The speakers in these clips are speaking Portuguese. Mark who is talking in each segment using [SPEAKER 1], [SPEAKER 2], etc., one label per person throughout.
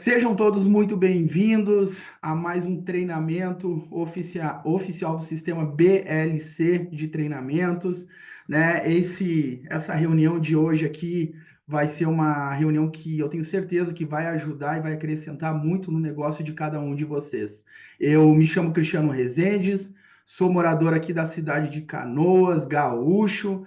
[SPEAKER 1] Sejam todos muito bem-vindos a mais um treinamento oficial do sistema BLC de treinamentos, né? Essa reunião de hoje aqui vai ser uma reunião que eu tenho certeza que vai ajudar e vai acrescentar muito no negócio de cada um de vocês. Eu me chamo Cristiano Rezendes, sou morador aqui da cidade de Canoas, gaúcho.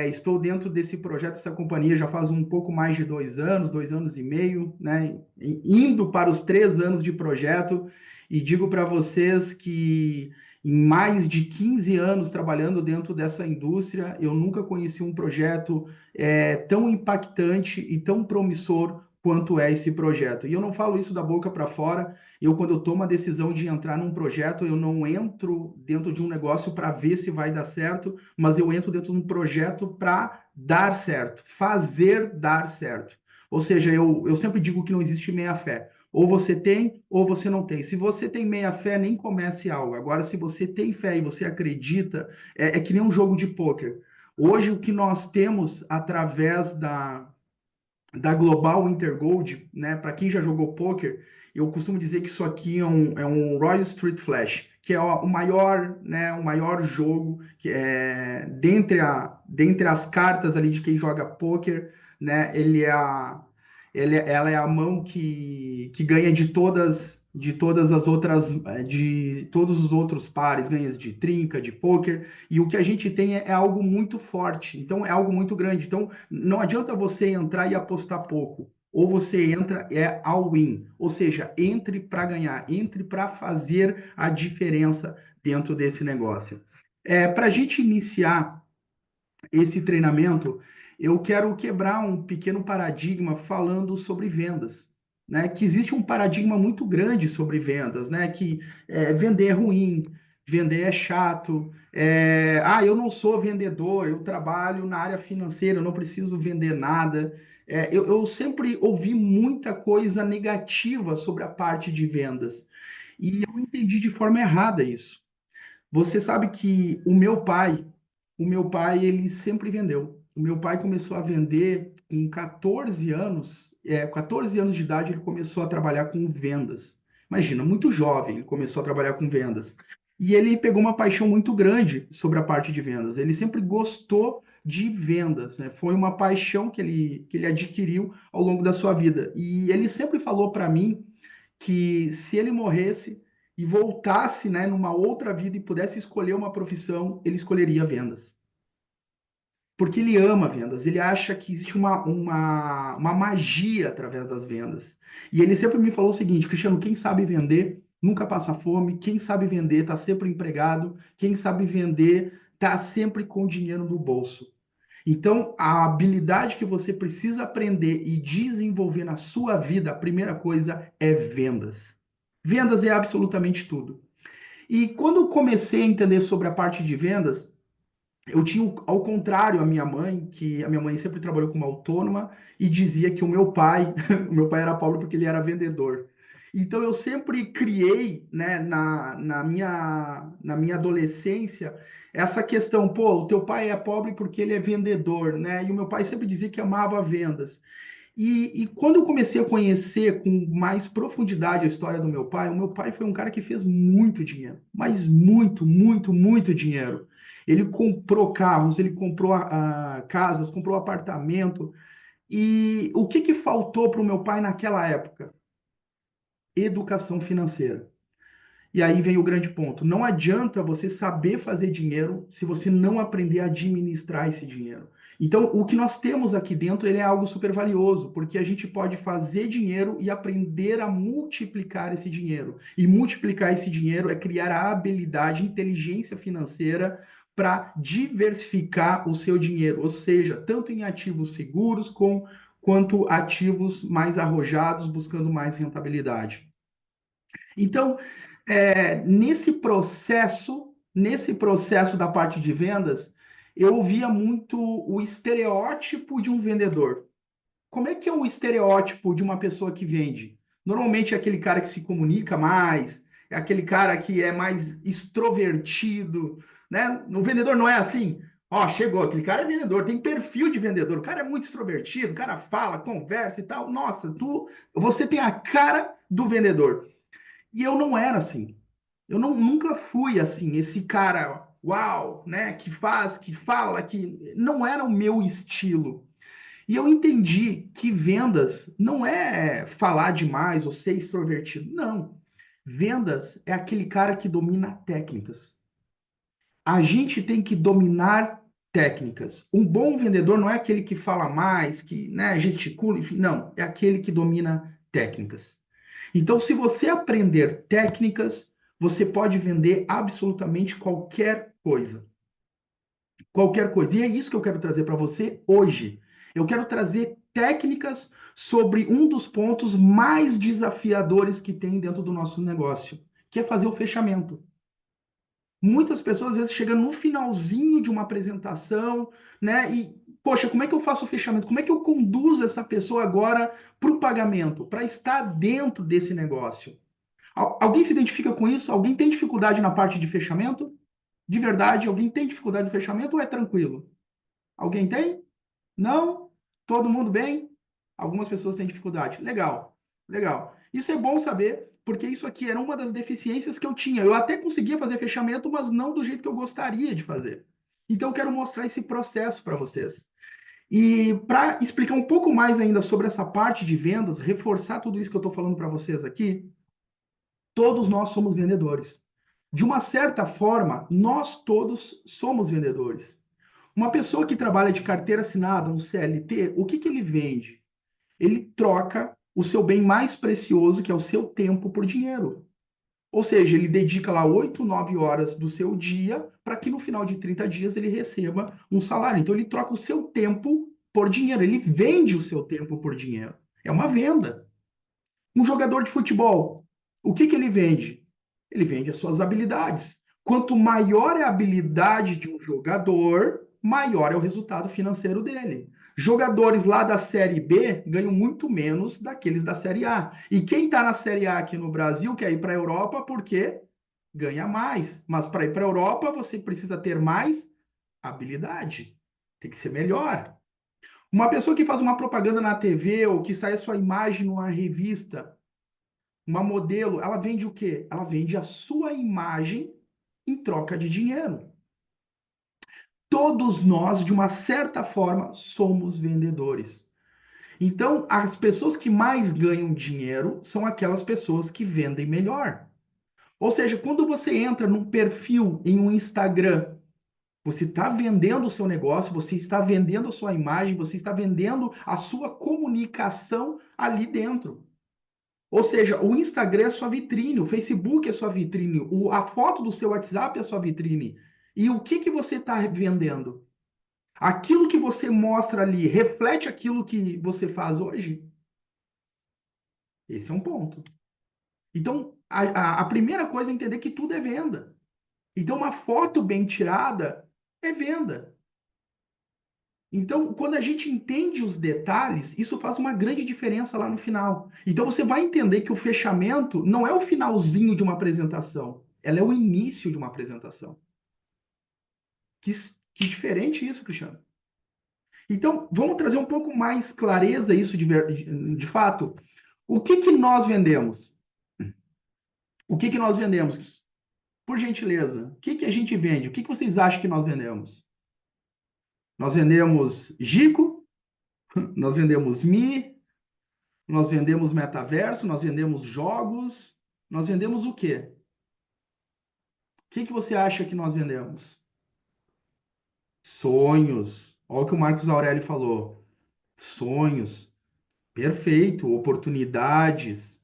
[SPEAKER 1] Estou dentro desse projeto, dessa companhia, já faz um pouco mais de 2 anos e meio, né? Indo para os 3 anos de projeto, e digo para vocês que em mais de 15 anos trabalhando dentro dessa indústria, eu nunca conheci um projeto tão impactante e tão promissor quanto é esse projeto. E eu não falo isso da boca para fora. Quando eu tomo a decisão de entrar num projeto, eu não entro dentro de um negócio para ver se vai dar certo, mas eu entro dentro de um projeto para dar certo, fazer dar certo. Ou seja, eu sempre digo que não existe meia-fé. Ou você tem, ou você não tem. Se você tem meia-fé, nem comece algo. Agora, se você tem fé e você acredita, é que nem um jogo de pôquer. Hoje, o que nós temos através da Global Intergold, né? Para quem já jogou poker, eu costumo dizer que isso aqui é um Royal Street Flash, que é o maior, né? O maior jogo que é dentre as cartas ali de quem joga poker, né? Ela é a mão que ganha de todas as outras, de todos os outros pares, ganha de trinca, de pôquer, e o que a gente tem é algo muito forte, então é algo muito grande. Então, não adianta você entrar e apostar pouco. Ou você entra all-in, ou seja, entre para ganhar, entre para fazer a diferença dentro desse negócio. Para a gente iniciar esse treinamento, eu quero quebrar um pequeno paradigma falando sobre vendas. Né, que existe um paradigma muito grande sobre vendas, né, que vender é ruim, vender é chato, eu não sou vendedor, eu trabalho na área financeira, eu não preciso vender nada. Eu sempre ouvi muita coisa negativa sobre a parte de vendas, e eu entendi de forma errada isso. Você sabe que o meu pai, ele sempre vendeu. O meu pai começou a vender com 14 anos, 14 anos de idade ele começou a trabalhar com vendas. Imagina, muito jovem, ele começou a trabalhar com vendas. E ele pegou uma paixão muito grande sobre a parte de vendas. Ele sempre gostou de vendas, né? Foi uma paixão que ele adquiriu ao longo da sua vida. E ele sempre falou para mim que se ele morresse e voltasse, né, numa outra vida e pudesse escolher uma profissão, ele escolheria vendas. Porque ele ama vendas, ele acha que existe uma magia através das vendas. E ele sempre me falou o seguinte: Cristiano, quem sabe vender nunca passa fome, quem sabe vender está sempre empregado, quem sabe vender está sempre com dinheiro no bolso. Então, a habilidade que você precisa aprender e desenvolver na sua vida, a primeira coisa é vendas. Vendas é absolutamente tudo. E quando eu comecei a entender sobre a parte de vendas, eu tinha, ao contrário, a minha mãe, que a minha mãe sempre trabalhou como autônoma e dizia que o meu pai, o meu pai era pobre porque ele era vendedor. Então eu sempre criei, né, na minha adolescência, essa questão, pô, o teu pai é pobre porque ele é vendedor, né? E o meu pai sempre dizia que amava vendas. E quando eu comecei a conhecer com mais profundidade a história do meu pai, o meu pai foi um cara que fez muito dinheiro, mas muito, muito, muito dinheiro. Ele comprou carros, ele comprou casas, comprou apartamento. E o que faltou para o meu pai naquela época? Educação financeira. E aí vem o grande ponto. Não adianta você saber fazer dinheiro se você não aprender a administrar esse dinheiro. Então, o que nós temos aqui dentro, ele é algo super valioso, porque a gente pode fazer dinheiro e aprender a multiplicar esse dinheiro. E multiplicar esse dinheiro é criar a habilidade, inteligência financeira para diversificar o seu dinheiro, ou seja, tanto em ativos seguros quanto ativos mais arrojados, buscando mais rentabilidade. Então, nesse processo da parte de vendas, eu ouvia muito o estereótipo de um vendedor. Como é que é o estereótipo de uma pessoa que vende? Normalmente é aquele cara que se comunica mais, é aquele cara que é mais extrovertido, né? O vendedor não é assim. Ó, chegou, aquele cara é vendedor, tem perfil de vendedor, o cara é muito extrovertido, o cara fala, conversa e tal. Nossa, você tem a cara do vendedor. E eu não era assim. Eu nunca fui assim, esse cara, uau, né, que faz, que fala, que não era o meu estilo. E eu entendi que vendas não é falar demais ou ser extrovertido. Não. Vendas é aquele cara que domina técnicas. A gente tem que dominar técnicas. Um bom vendedor não é aquele que fala mais, que, né, gesticula, enfim, não, é aquele que domina técnicas. Então, se você aprender técnicas, você pode vender absolutamente qualquer coisa. Qualquer coisa. E é isso que eu quero trazer para você hoje. Eu quero trazer técnicas sobre um dos pontos mais desafiadores que tem dentro do nosso negócio, que é fazer o fechamento. Muitas pessoas às vezes chegam no finalzinho de uma apresentação, né? E, poxa, como é que eu faço o fechamento? Como é que eu conduzo essa pessoa agora para o pagamento, para estar dentro desse negócio? Alguém se identifica com isso? Alguém tem dificuldade na parte de fechamento? De verdade, alguém tem dificuldade no fechamento ou é tranquilo? Alguém tem? Não? Todo mundo bem? Algumas pessoas têm dificuldade. Legal, legal. Isso é bom saber, porque isso aqui era uma das deficiências que eu tinha. Eu até conseguia fazer fechamento, mas não do jeito que eu gostaria de fazer. Então, eu quero mostrar esse processo para vocês. E para explicar um pouco mais ainda sobre essa parte de vendas, reforçar tudo isso que eu estou falando para vocês aqui, todos nós somos vendedores. De uma certa forma, nós todos somos vendedores. Uma pessoa que trabalha de carteira assinada, um CLT, o que que ele vende? Ele troca o seu bem mais precioso, que é o seu tempo, por dinheiro. Ou seja, ele dedica lá 8, 9 horas do seu dia para que no final de 30 dias ele receba um salário. Então ele troca o seu tempo por dinheiro, ele vende o seu tempo por dinheiro. É uma venda. Um jogador de futebol, o que que ele vende? Ele vende as suas habilidades. Quanto maior é a habilidade de um jogador, maior é o resultado financeiro dele. Jogadores lá da Série B ganham muito menos daqueles da Série A. E quem está na Série A aqui no Brasil quer ir para a Europa porque ganha mais. Mas para ir para a Europa você precisa ter mais habilidade. Tem que ser melhor. Uma pessoa que faz uma propaganda na TV ou que sai a sua imagem numa revista, uma modelo, ela vende o quê? Ela vende a sua imagem em troca de dinheiro. Todos nós, de uma certa forma, somos vendedores. Então, as pessoas que mais ganham dinheiro são aquelas pessoas que vendem melhor. Ou seja, quando você entra num perfil em um Instagram, você está vendendo o seu negócio, você está vendendo a sua imagem, você está vendendo a sua comunicação ali dentro. Ou seja, o Instagram é sua vitrine, o Facebook é sua vitrine, a foto do seu WhatsApp é sua vitrine. E o que que você está vendendo? Aquilo que você mostra ali reflete aquilo que você faz hoje? Esse é um ponto. Então, a primeira coisa é entender que tudo é venda. Então, uma foto bem tirada é venda. Então, quando a gente entende os detalhes, isso faz uma grande diferença lá no final. Então, você vai entender que o fechamento não é o finalzinho de uma apresentação, ela é o início de uma apresentação. Que, que diferente isso, Cristiano. Então, vamos trazer um pouco mais clareza isso de fato. O que que nós vendemos? O que que nós vendemos? Por gentileza, o que que a gente vende? O que que vocês acham que nós vendemos? Nós vendemos Gico, nós vendemos Mi, nós vendemos metaverso, nós vendemos jogos, nós vendemos o quê? O que que você acha que nós vendemos? Sonhos. Olha o que o Marcos Aurélio falou. Sonhos. Perfeito. Oportunidades.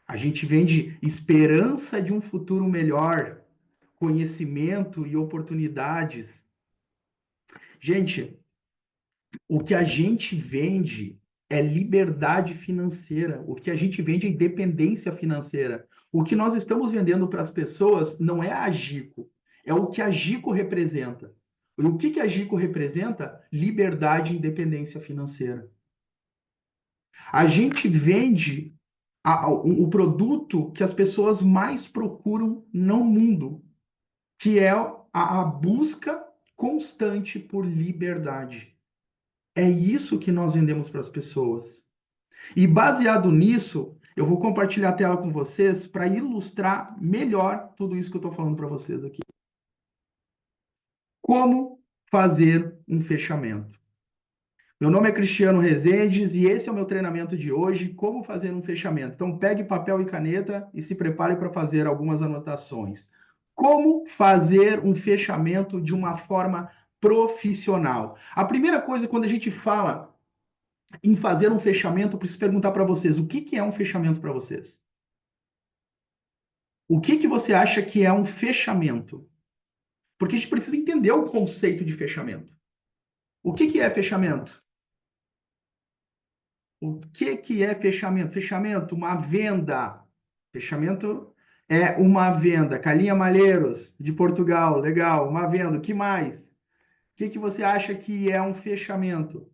[SPEAKER 1] A gente vende esperança de um futuro melhor, conhecimento e oportunidades. Gente, o que a gente vende é liberdade financeira. O que a gente vende é independência financeira. O que nós estamos vendendo para as pessoas não é a Gico, é o que a Gico representa. E o que que a Gico representa? Liberdade e independência financeira. A gente vende o produto que as pessoas mais procuram no mundo, que é a busca constante por liberdade. É isso que nós vendemos para as pessoas. E baseado nisso, eu vou compartilhar a tela com vocês para ilustrar melhor tudo isso que eu estou falando para vocês aqui. Como fazer um fechamento? Meu nome é Cristiano Rezendes e esse é o meu treinamento de hoje, como fazer um fechamento. Então pegue papel e caneta e se prepare para fazer algumas anotações. Como fazer um fechamento de uma forma profissional? A primeira coisa, quando a gente fala em fazer um fechamento, eu preciso perguntar para vocês, o que que é um fechamento para vocês? O que que você acha que é um fechamento? Porque a gente precisa entender o conceito de fechamento. O que que é fechamento? O que que é fechamento? Fechamento, uma venda. Fechamento é uma venda. Carlinha Malheiros, de Portugal, legal, uma venda. O que mais? O que que você acha que é um fechamento?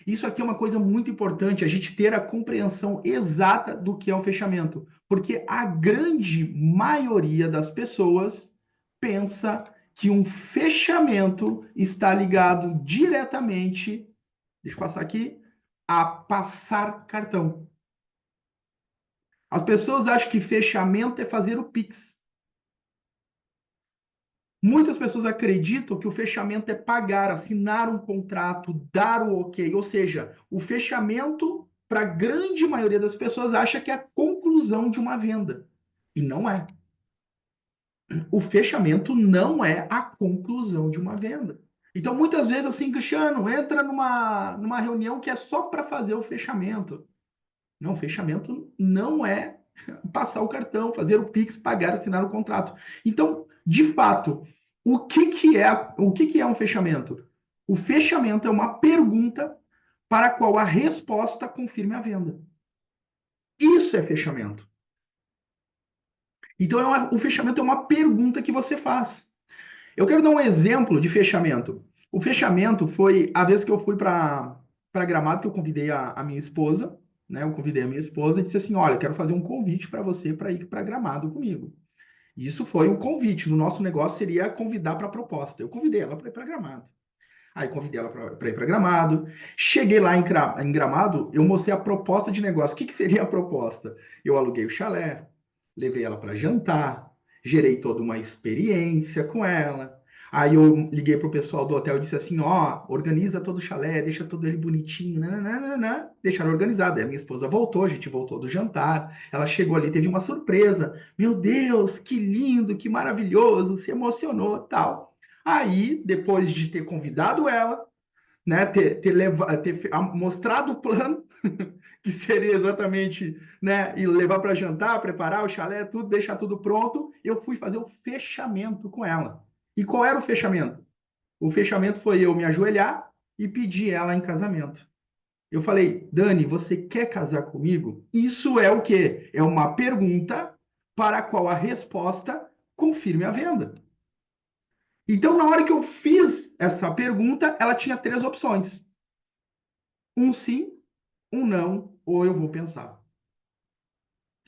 [SPEAKER 1] Isso aqui é uma coisa muito importante, a gente ter a compreensão exata do que é um fechamento, porque a grande maioria das pessoas pensa que um fechamento está ligado diretamente, deixa eu passar aqui, a passar cartão. As pessoas acham que fechamento é fazer o Pix. Muitas pessoas acreditam que o fechamento é pagar, assinar um contrato, dar o ok. Ou seja, o fechamento, para a grande maioria das pessoas, acha que é a conclusão de uma venda. E não é. O fechamento não é a conclusão de uma venda. Então, muitas vezes, assim, Cristiano, entra numa reunião que é só para fazer o fechamento. Não, fechamento não é passar o cartão, fazer o Pix, pagar, assinar o contrato. Então, de fato, o que que é um fechamento? O fechamento é uma pergunta para a qual a resposta confirme a venda. Isso é fechamento. Então, o fechamento é uma pergunta que você faz. Eu quero dar um exemplo de fechamento. O fechamento foi a vez que eu fui para Gramado, que eu convidei a minha esposa, né? Eu convidei a minha esposa e disse assim: olha, eu quero fazer um convite para você para ir para Gramado comigo. Isso foi um convite. No nosso negócio seria convidar para a proposta. Eu convidei ela para ir para Gramado. Aí convidei ela para ir para Gramado. Cheguei lá em Gramado, eu mostrei a proposta de negócio. O que, que seria a proposta? Eu aluguei o chalé, levei ela para jantar, gerei toda uma experiência com ela. Aí eu liguei para o pessoal do hotel e disse assim: ó, organiza todo o chalé, deixa todo ele bonitinho, nananana. Deixaram organizado. Aí a minha esposa voltou, a gente voltou do jantar. Ela chegou ali, teve uma surpresa. Meu Deus, que lindo, que maravilhoso, se emocionou, tal. Aí, depois de ter convidado ela, né, ter mostrado o plano, que seria exatamente, né, e levar para jantar, preparar o chalé, tudo, deixar tudo pronto, eu fui fazer o fechamento com ela. E qual era o fechamento? O fechamento foi eu me ajoelhar e pedir ela em casamento. Eu falei: Dani, você quer casar comigo? Isso é o quê? É uma pergunta para a qual a resposta confirme a venda. Então, na hora que eu fiz essa pergunta, ela tinha três opções: um sim, um não, ou eu vou pensar.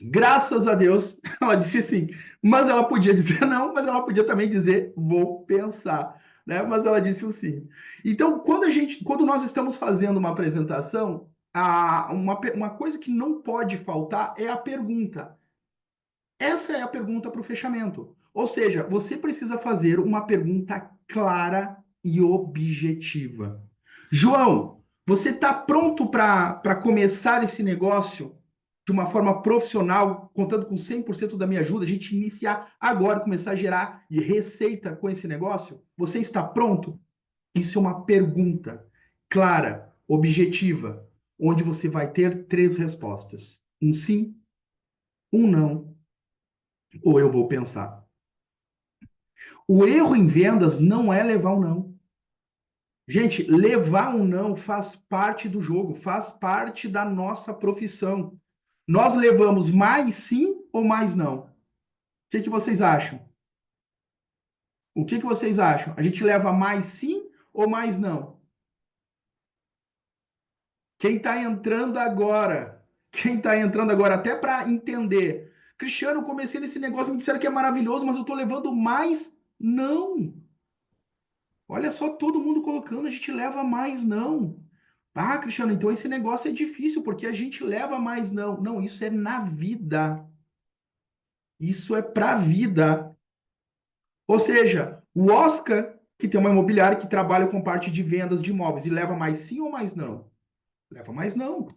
[SPEAKER 1] Graças a Deus, ela disse sim. Mas ela podia dizer não, mas ela podia também dizer vou pensar, né? Mas ela disse o sim. Então, quando nós estamos fazendo uma apresentação, uma coisa que não pode faltar é a pergunta. Essa é a pergunta para o fechamento. Ou seja, você precisa fazer uma pergunta clara e objetiva. João, você está pronto para começar esse negócio de uma forma profissional, contando com 100% da minha ajuda, a gente iniciar agora, começar a gerar receita com esse negócio? Você está pronto? Isso é uma pergunta clara, objetiva, onde você vai ter três respostas: um sim, um não, ou eu vou pensar. O erro em vendas não é levar um não. Gente, levar um não faz parte do jogo, faz parte da nossa profissão. Nós levamos mais sim ou mais não? O que que vocês acham? O que que vocês acham? A gente leva mais sim ou mais não? Quem está entrando agora? Quem está entrando agora, até para entender. Cristiano, eu comecei nesse negócio, me disseram que é maravilhoso, mas eu estou levando mais não. Olha só, todo mundo colocando, a gente leva mais não. Ah, Cristiano, então esse negócio é difícil, porque a gente leva mais não. Não, isso é na vida. Isso é para a vida. Ou seja, o Oscar, que tem uma imobiliária que trabalha com parte de vendas de imóveis, e leva mais sim ou mais não? Leva mais não.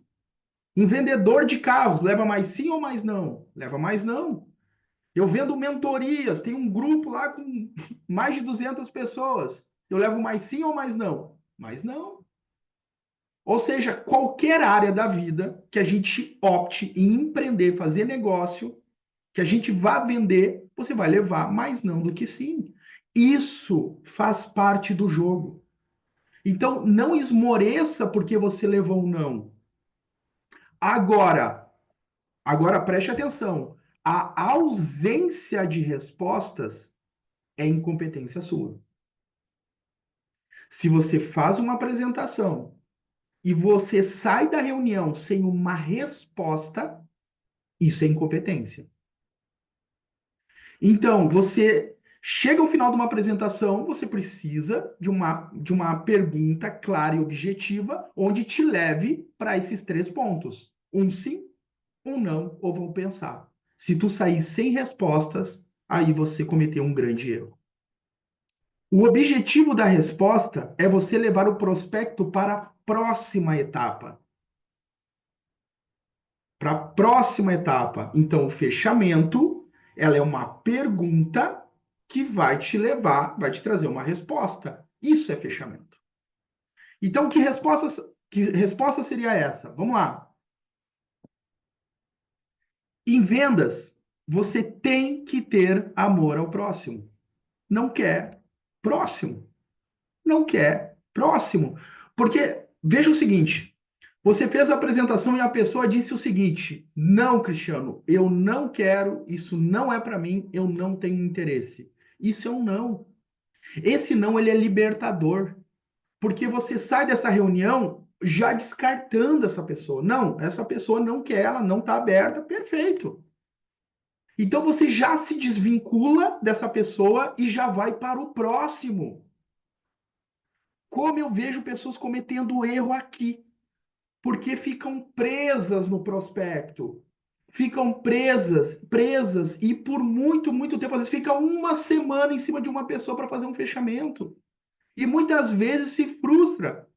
[SPEAKER 1] Um vendedor de carros, leva mais sim ou mais não? Leva mais não. Eu vendo mentorias, tem um grupo lá com mais de 200 pessoas. Eu levo mais sim ou mais não? Mais não. Ou seja, qualquer área da vida que a gente opte em empreender, fazer negócio, que a gente vá vender, você vai levar mais não do que sim. Isso faz parte do jogo. Então, não esmoreça porque você levou um não. Agora, agora preste atenção. A ausência de respostas é incompetência sua. Se você faz uma apresentação e você sai da reunião sem uma resposta, isso é incompetência. Então, você chega ao final de uma apresentação, você precisa de uma pergunta clara e objetiva, onde te leve para esses três pontos: um sim, um não, ou vou pensar. Se tu sair sem respostas, aí você cometeu um grande erro. O objetivo da resposta é você levar o prospecto para a próxima etapa. Para a próxima etapa. Então, o fechamento, ela é uma pergunta que vai te levar, vai te trazer uma resposta. Isso é fechamento. Então, que resposta seria essa? Vamos lá. Em vendas, você tem que ter amor ao próximo. Não quer próximo. Não quer próximo. Porque, veja o seguinte, você fez a apresentação e a pessoa disse o seguinte: não, Cristiano, eu não quero, isso não é para mim, eu não tenho interesse. Isso é um não. Esse não, ele é libertador, porque você sai dessa reunião já descartando essa pessoa. Não, essa pessoa não quer, ela não está aberta, perfeito. Então você já se desvincula dessa pessoa e já vai para o próximo. Como eu vejo pessoas cometendo erro aqui, porque ficam presas no prospecto. Ficam presas, e por muito, muito tempo, às vezes fica uma semana em cima de uma pessoa para fazer um fechamento. E muitas vezes se frustra.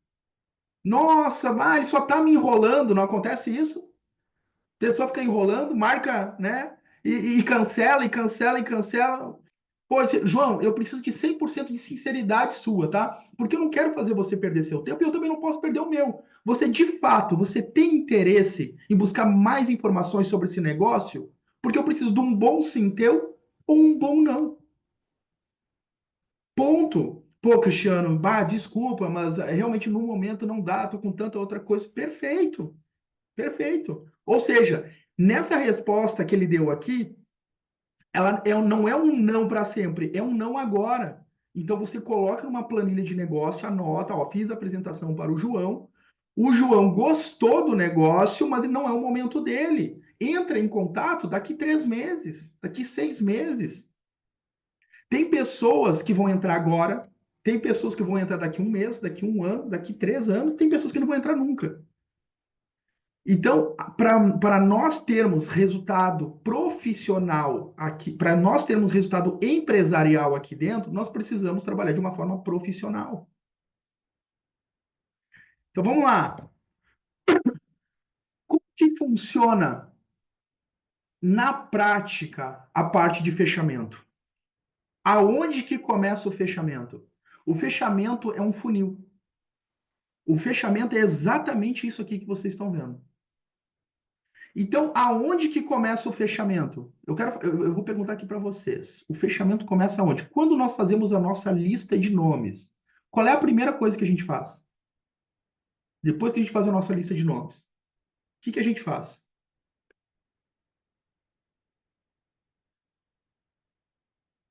[SPEAKER 1] Nossa, vai, ele só está me enrolando, não acontece isso? A pessoa fica enrolando, marca, né? E cancela, e cancela, e cancela. Pô, João, eu preciso de 100% de sinceridade sua, tá? Porque eu não quero fazer você perder seu tempo e eu também não posso perder o meu. Você, de fato, você tem interesse em buscar mais informações sobre esse negócio? Porque eu preciso de um bom sim teu ou um bom não. Ponto. Pô, Cristiano, bah, desculpa, mas realmente no momento não dá, tô com tanta outra coisa. Perfeito, perfeito. Ou seja, nessa resposta que ele deu aqui, não é um não para sempre, é um não agora. Então você coloca numa planilha de negócio, anota, ó, fiz a apresentação para o João. O João gostou do negócio, mas não é o momento dele. Entra em contato daqui 3 meses, daqui 6 meses. Tem pessoas que vão entrar agora, tem pessoas que vão entrar daqui 1 mês, daqui 1 ano, daqui 3 anos, tem pessoas que não vão entrar nunca. Então, para nós termos resultado profissional aqui, para nós termos resultado empresarial aqui dentro, nós precisamos trabalhar de uma forma profissional. Então, vamos lá. Como que funciona na prática a parte de fechamento? Aonde que começa o fechamento? O fechamento é um funil. O fechamento é exatamente isso aqui que vocês estão vendo. Então, aonde que começa o fechamento? Eu vou perguntar aqui para vocês. O fechamento começa aonde? Quando nós fazemos a nossa lista de nomes, qual é a primeira coisa que a gente faz? Depois que a gente faz a nossa lista de nomes, o que a gente faz?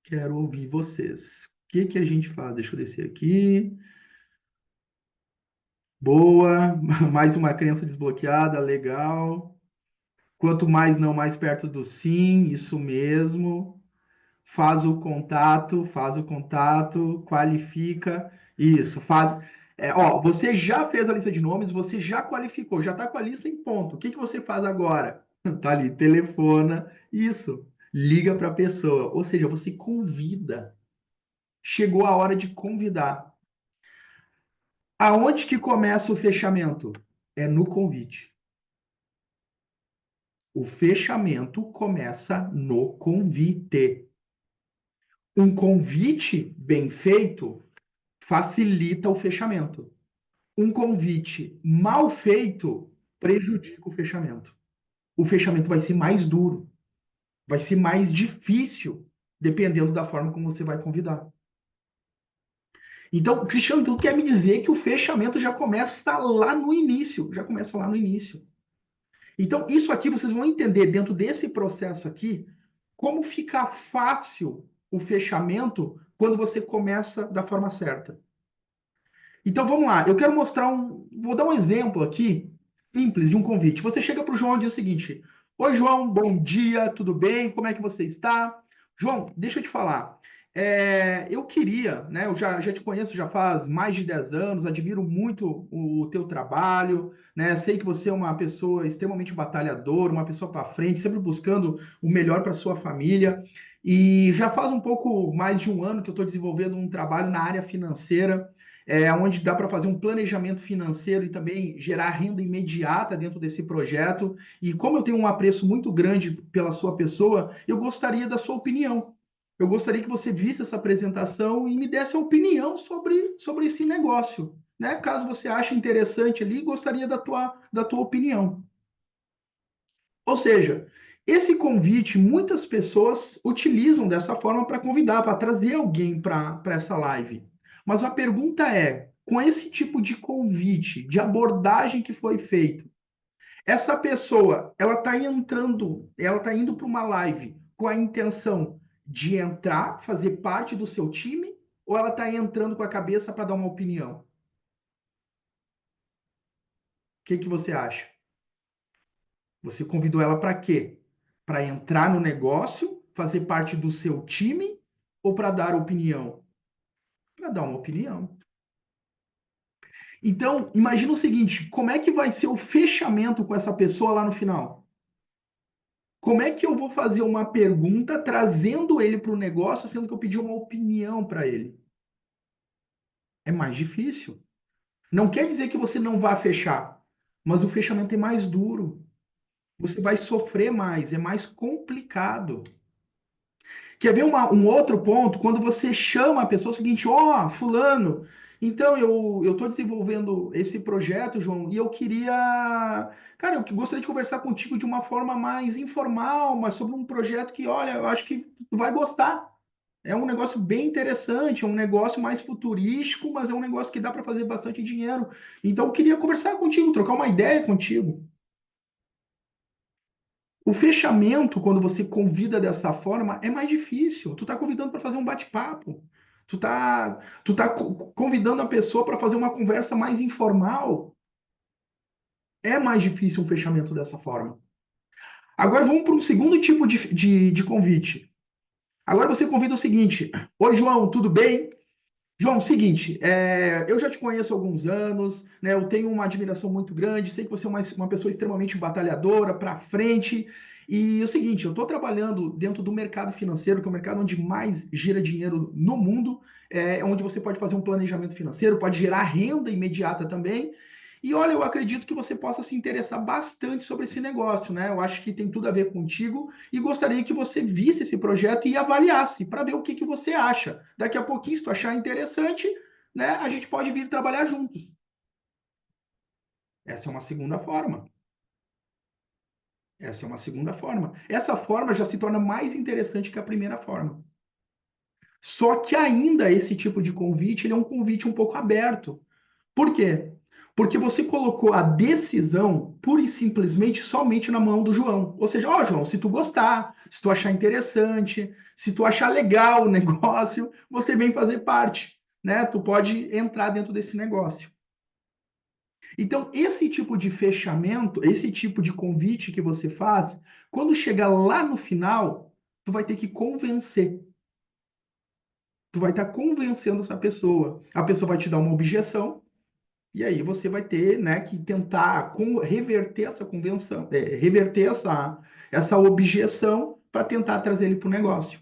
[SPEAKER 1] Quero ouvir vocês. O que a gente faz? Deixa eu descer aqui. Boa, mais uma crença desbloqueada, legal. Quanto mais não, mais perto do sim, isso mesmo. Faz o contato, qualifica. Isso, faz. Ó, você já fez a lista de nomes, você já qualificou, já está com a lista em ponto. O que que você faz agora? Tá ali, telefona, isso, liga para a pessoa. Ou seja, você convida. Chegou a hora de convidar. Aonde que começa o fechamento? É no convite. O fechamento começa no convite. Um convite bem feito facilita o fechamento. Um convite mal feito prejudica o fechamento. O fechamento vai ser mais duro, vai ser mais difícil, dependendo da forma como você vai convidar. Então, Cristiano, então quer me dizer que o fechamento já começa lá no início, já começa lá no início. Então, isso aqui vocês vão entender dentro desse processo aqui, como fica fácil o fechamento quando você começa da forma certa. Então vamos lá, eu quero mostrar vou dar um exemplo aqui, simples, de um convite. Você chega para o João e diz o seguinte: Oi, João, bom dia, tudo bem? Como é que você está? João, deixa eu te falar. Eu queria, né? Eu já te conheço já faz mais de 10 anos, admiro muito o teu trabalho, né? Sei que você é uma pessoa extremamente batalhadora, uma pessoa para frente, sempre buscando o melhor para sua família. E já faz um pouco mais de um ano que eu estou desenvolvendo um trabalho na área financeira onde dá para fazer um planejamento financeiro e também gerar renda imediata dentro desse projeto. E como eu tenho um apreço muito grande pela sua pessoa, eu gostaria da sua opinião. Eu gostaria que você visse essa apresentação e me desse a opinião sobre esse negócio. Né? Caso você ache interessante ali, gostaria da tua opinião. Ou seja, esse convite, muitas pessoas utilizam dessa forma para convidar, para trazer alguém para essa live. Mas a pergunta é, com esse tipo de convite, de abordagem que foi feito, essa pessoa, ela está indo para uma live com a intenção de entrar, fazer parte do seu time, ou ela está entrando com a cabeça para dar uma opinião? O que você acha? Você convidou ela para quê? Para entrar no negócio, fazer parte do seu time ou para dar opinião? Para dar uma opinião. Então, imagina o seguinte: como é que vai ser o fechamento com essa pessoa lá no final? Como é que eu vou fazer uma pergunta trazendo ele para o negócio, sendo que eu pedi uma opinião para ele? É mais difícil. Não quer dizer que você não vá fechar, mas o fechamento é mais duro. Você vai sofrer mais, é mais complicado. Quer ver um outro ponto? Quando você chama a pessoa, é o seguinte, ó, fulano, então eu estou desenvolvendo esse projeto, João, e eu queria, cara, eu gostaria de conversar contigo de uma forma mais informal, mas sobre um projeto que, olha, eu acho que tu vai gostar. É um negócio bem interessante, é um negócio mais futurístico, mas é um negócio que dá para fazer bastante dinheiro. Então eu queria conversar contigo, trocar uma ideia contigo. O fechamento, quando você convida dessa forma, é mais difícil. Tu tá convidando para fazer um bate-papo. Tu tá convidando a pessoa para fazer uma conversa mais informal. É mais difícil um fechamento dessa forma. Agora vamos para um segundo tipo de convite. Agora você convida o seguinte: Oi, João, tudo bem? João, seguinte, eu já te conheço há alguns anos, né? Eu tenho uma admiração muito grande, sei que você é uma pessoa extremamente batalhadora, para frente. E é o seguinte, eu estou trabalhando dentro do mercado financeiro, que é o mercado onde mais gira dinheiro no mundo, onde você pode fazer um planejamento financeiro, pode gerar renda imediata também. E olha, eu acredito que você possa se interessar bastante sobre esse negócio, né? Eu acho que tem tudo a ver contigo e gostaria que você visse esse projeto e avaliasse para ver o que você acha. Daqui a pouquinho, se tu achar interessante, né, a gente pode vir trabalhar juntos. Essa é uma segunda forma. Essa é uma segunda forma. Essa forma já se torna mais interessante que a primeira forma. Só que ainda esse tipo de convite, ele é um convite um pouco aberto. Por quê? Porque você colocou a decisão pura e simplesmente somente na mão do João. Ou seja, ó, João, se tu gostar, se tu achar interessante, se tu achar legal o negócio, você vem fazer parte, né? Tu pode entrar dentro desse negócio. Então, esse tipo de fechamento, esse tipo de convite que você faz, quando chegar lá no final, tu vai ter que convencer. Tu vai estar convencendo essa pessoa. A pessoa vai te dar uma objeção, e aí você vai ter, né, que tentar reverter essa convenção, reverter essa objeção para tentar trazer ele para o negócio.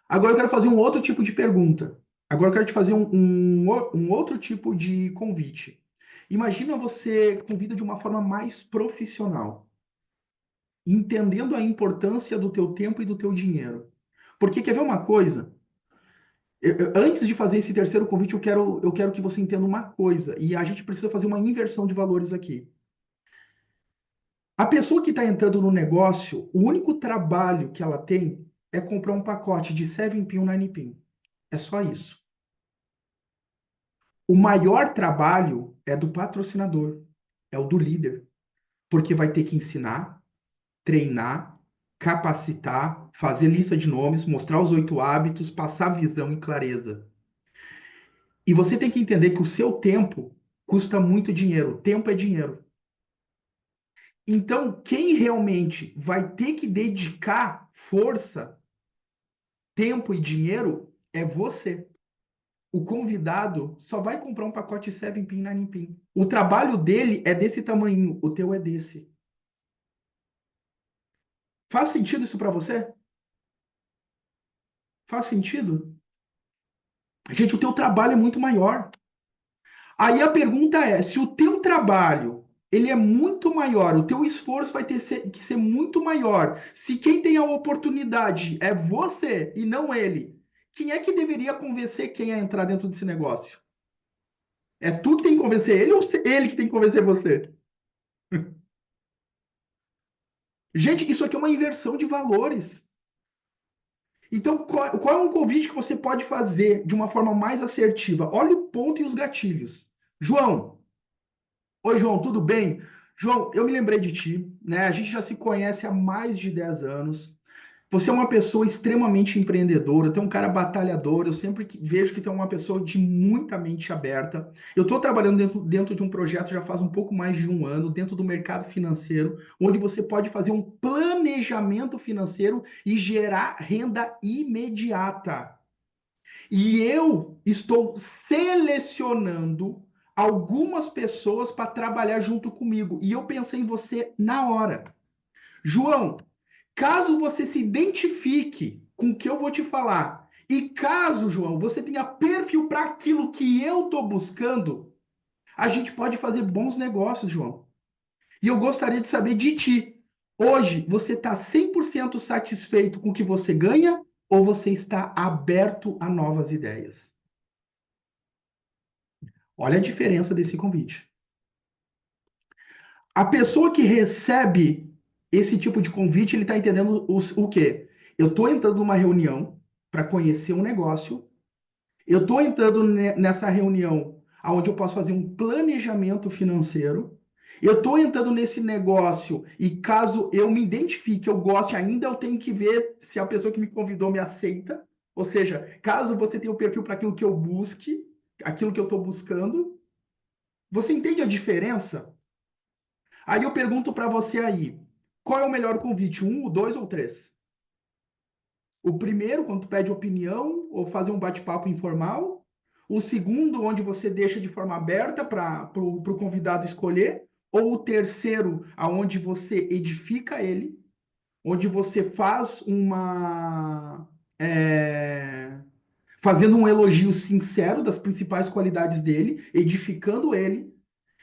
[SPEAKER 1] Agora eu quero fazer um outro tipo de pergunta. Agora eu quero te fazer um outro tipo de convite. Imagina você convida de uma forma mais profissional, entendendo a importância do teu tempo e do teu dinheiro. Porque quer ver uma coisa? Antes de fazer esse terceiro convite, eu quero que você entenda uma coisa, e a gente precisa fazer uma inversão de valores aqui. A pessoa que está entrando no negócio, o único trabalho que ela tem é comprar um pacote de 7 pin, 9 pin. É só isso. O maior trabalho é do patrocinador, é o do líder, porque vai ter que ensinar, treinar, capacitar, fazer lista de nomes, mostrar os 8 hábitos, passar visão e clareza. E você tem que entender que o seu tempo custa muito dinheiro. Tempo é dinheiro. Então, quem realmente vai ter que dedicar força, tempo e dinheiro é você. O convidado só vai comprar um pacote 7 pin, 9 pin. O trabalho dele é desse tamanho, o teu é desse. Faz sentido isso para você? Faz sentido? Gente, o teu trabalho é muito maior. Aí a pergunta é, se o teu trabalho ele é muito maior, o teu esforço vai ter que ser muito maior. Se quem tem a oportunidade é você e não ele, quem é que deveria convencer quem a entrar dentro desse negócio? É tu que tem que convencer ele ou ele que tem que convencer você? Gente, isso aqui é uma inversão de valores. Então, qual é um convite que você pode fazer de uma forma mais assertiva? Olha o ponto e os gatilhos. João, oi, João, tudo bem? João, eu me lembrei de ti, né? A gente já se conhece há mais de 10 anos. Você é uma pessoa extremamente empreendedora, tem um cara batalhador. Eu sempre vejo que tem uma pessoa de muita mente aberta. Eu estou trabalhando dentro de um projeto já faz um pouco mais de um ano, dentro do mercado financeiro, onde você pode fazer um planejamento financeiro e gerar renda imediata. E eu estou selecionando algumas pessoas para trabalhar junto comigo. E eu pensei em você na hora. João, caso você se identifique com o que eu vou te falar, e caso, João, você tenha perfil para aquilo que eu estou buscando, a gente pode fazer bons negócios, João. E eu gostaria de saber de ti. Hoje, você está 100% satisfeito com o que você ganha ou você está aberto a novas ideias? Olha a diferença desse convite. A pessoa que recebe esse tipo de convite, ele está entendendo o quê? Eu estou entrando numa reunião para conhecer um negócio, eu estou entrando nessa reunião onde eu posso fazer um planejamento financeiro, eu estou entrando nesse negócio e caso eu me identifique, eu goste ainda, eu tenho que ver se a pessoa que me convidou me aceita. Ou seja, caso você tenha o perfil para aquilo que eu busque, aquilo que eu estou buscando, você entende a diferença? Aí eu pergunto para você aí, qual é o melhor convite? Um, o dois ou três? O primeiro, quando tu pede opinião ou fazer um bate-papo informal. O segundo, onde você deixa de forma aberta para o convidado escolher. Ou o terceiro, aonde você edifica ele, onde você faz fazendo um elogio sincero das principais qualidades dele, edificando ele,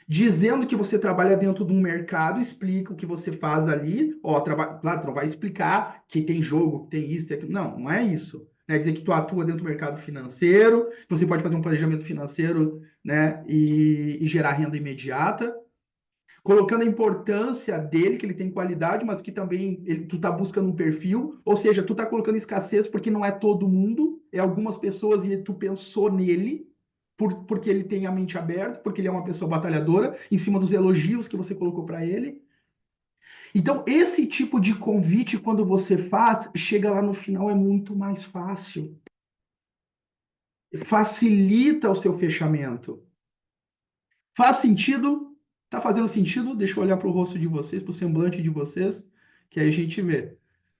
[SPEAKER 1] dizendo que você trabalha dentro de um mercado, explica o que você faz ali. Ó, claro, tu não vai explicar que tem jogo, que tem isso, tem aquilo. Não, não é isso. É dizer que tu atua dentro do mercado financeiro, você pode fazer um planejamento financeiro, né, e gerar renda imediata, colocando a importância dele, que ele tem qualidade, mas que também tu tá buscando um perfil, ou seja, tu tá colocando escassez porque não é todo mundo, é algumas pessoas e tu pensou nele, porque ele tem a mente aberta, porque ele é uma pessoa batalhadora, em cima dos elogios que você colocou para ele. Então, esse tipo de convite, quando você faz, chega lá no final, é muito mais fácil. Facilita o seu fechamento. Faz sentido? Tá fazendo sentido? Deixa eu olhar para o rosto de vocês, para o semblante de vocês, que aí a gente vê,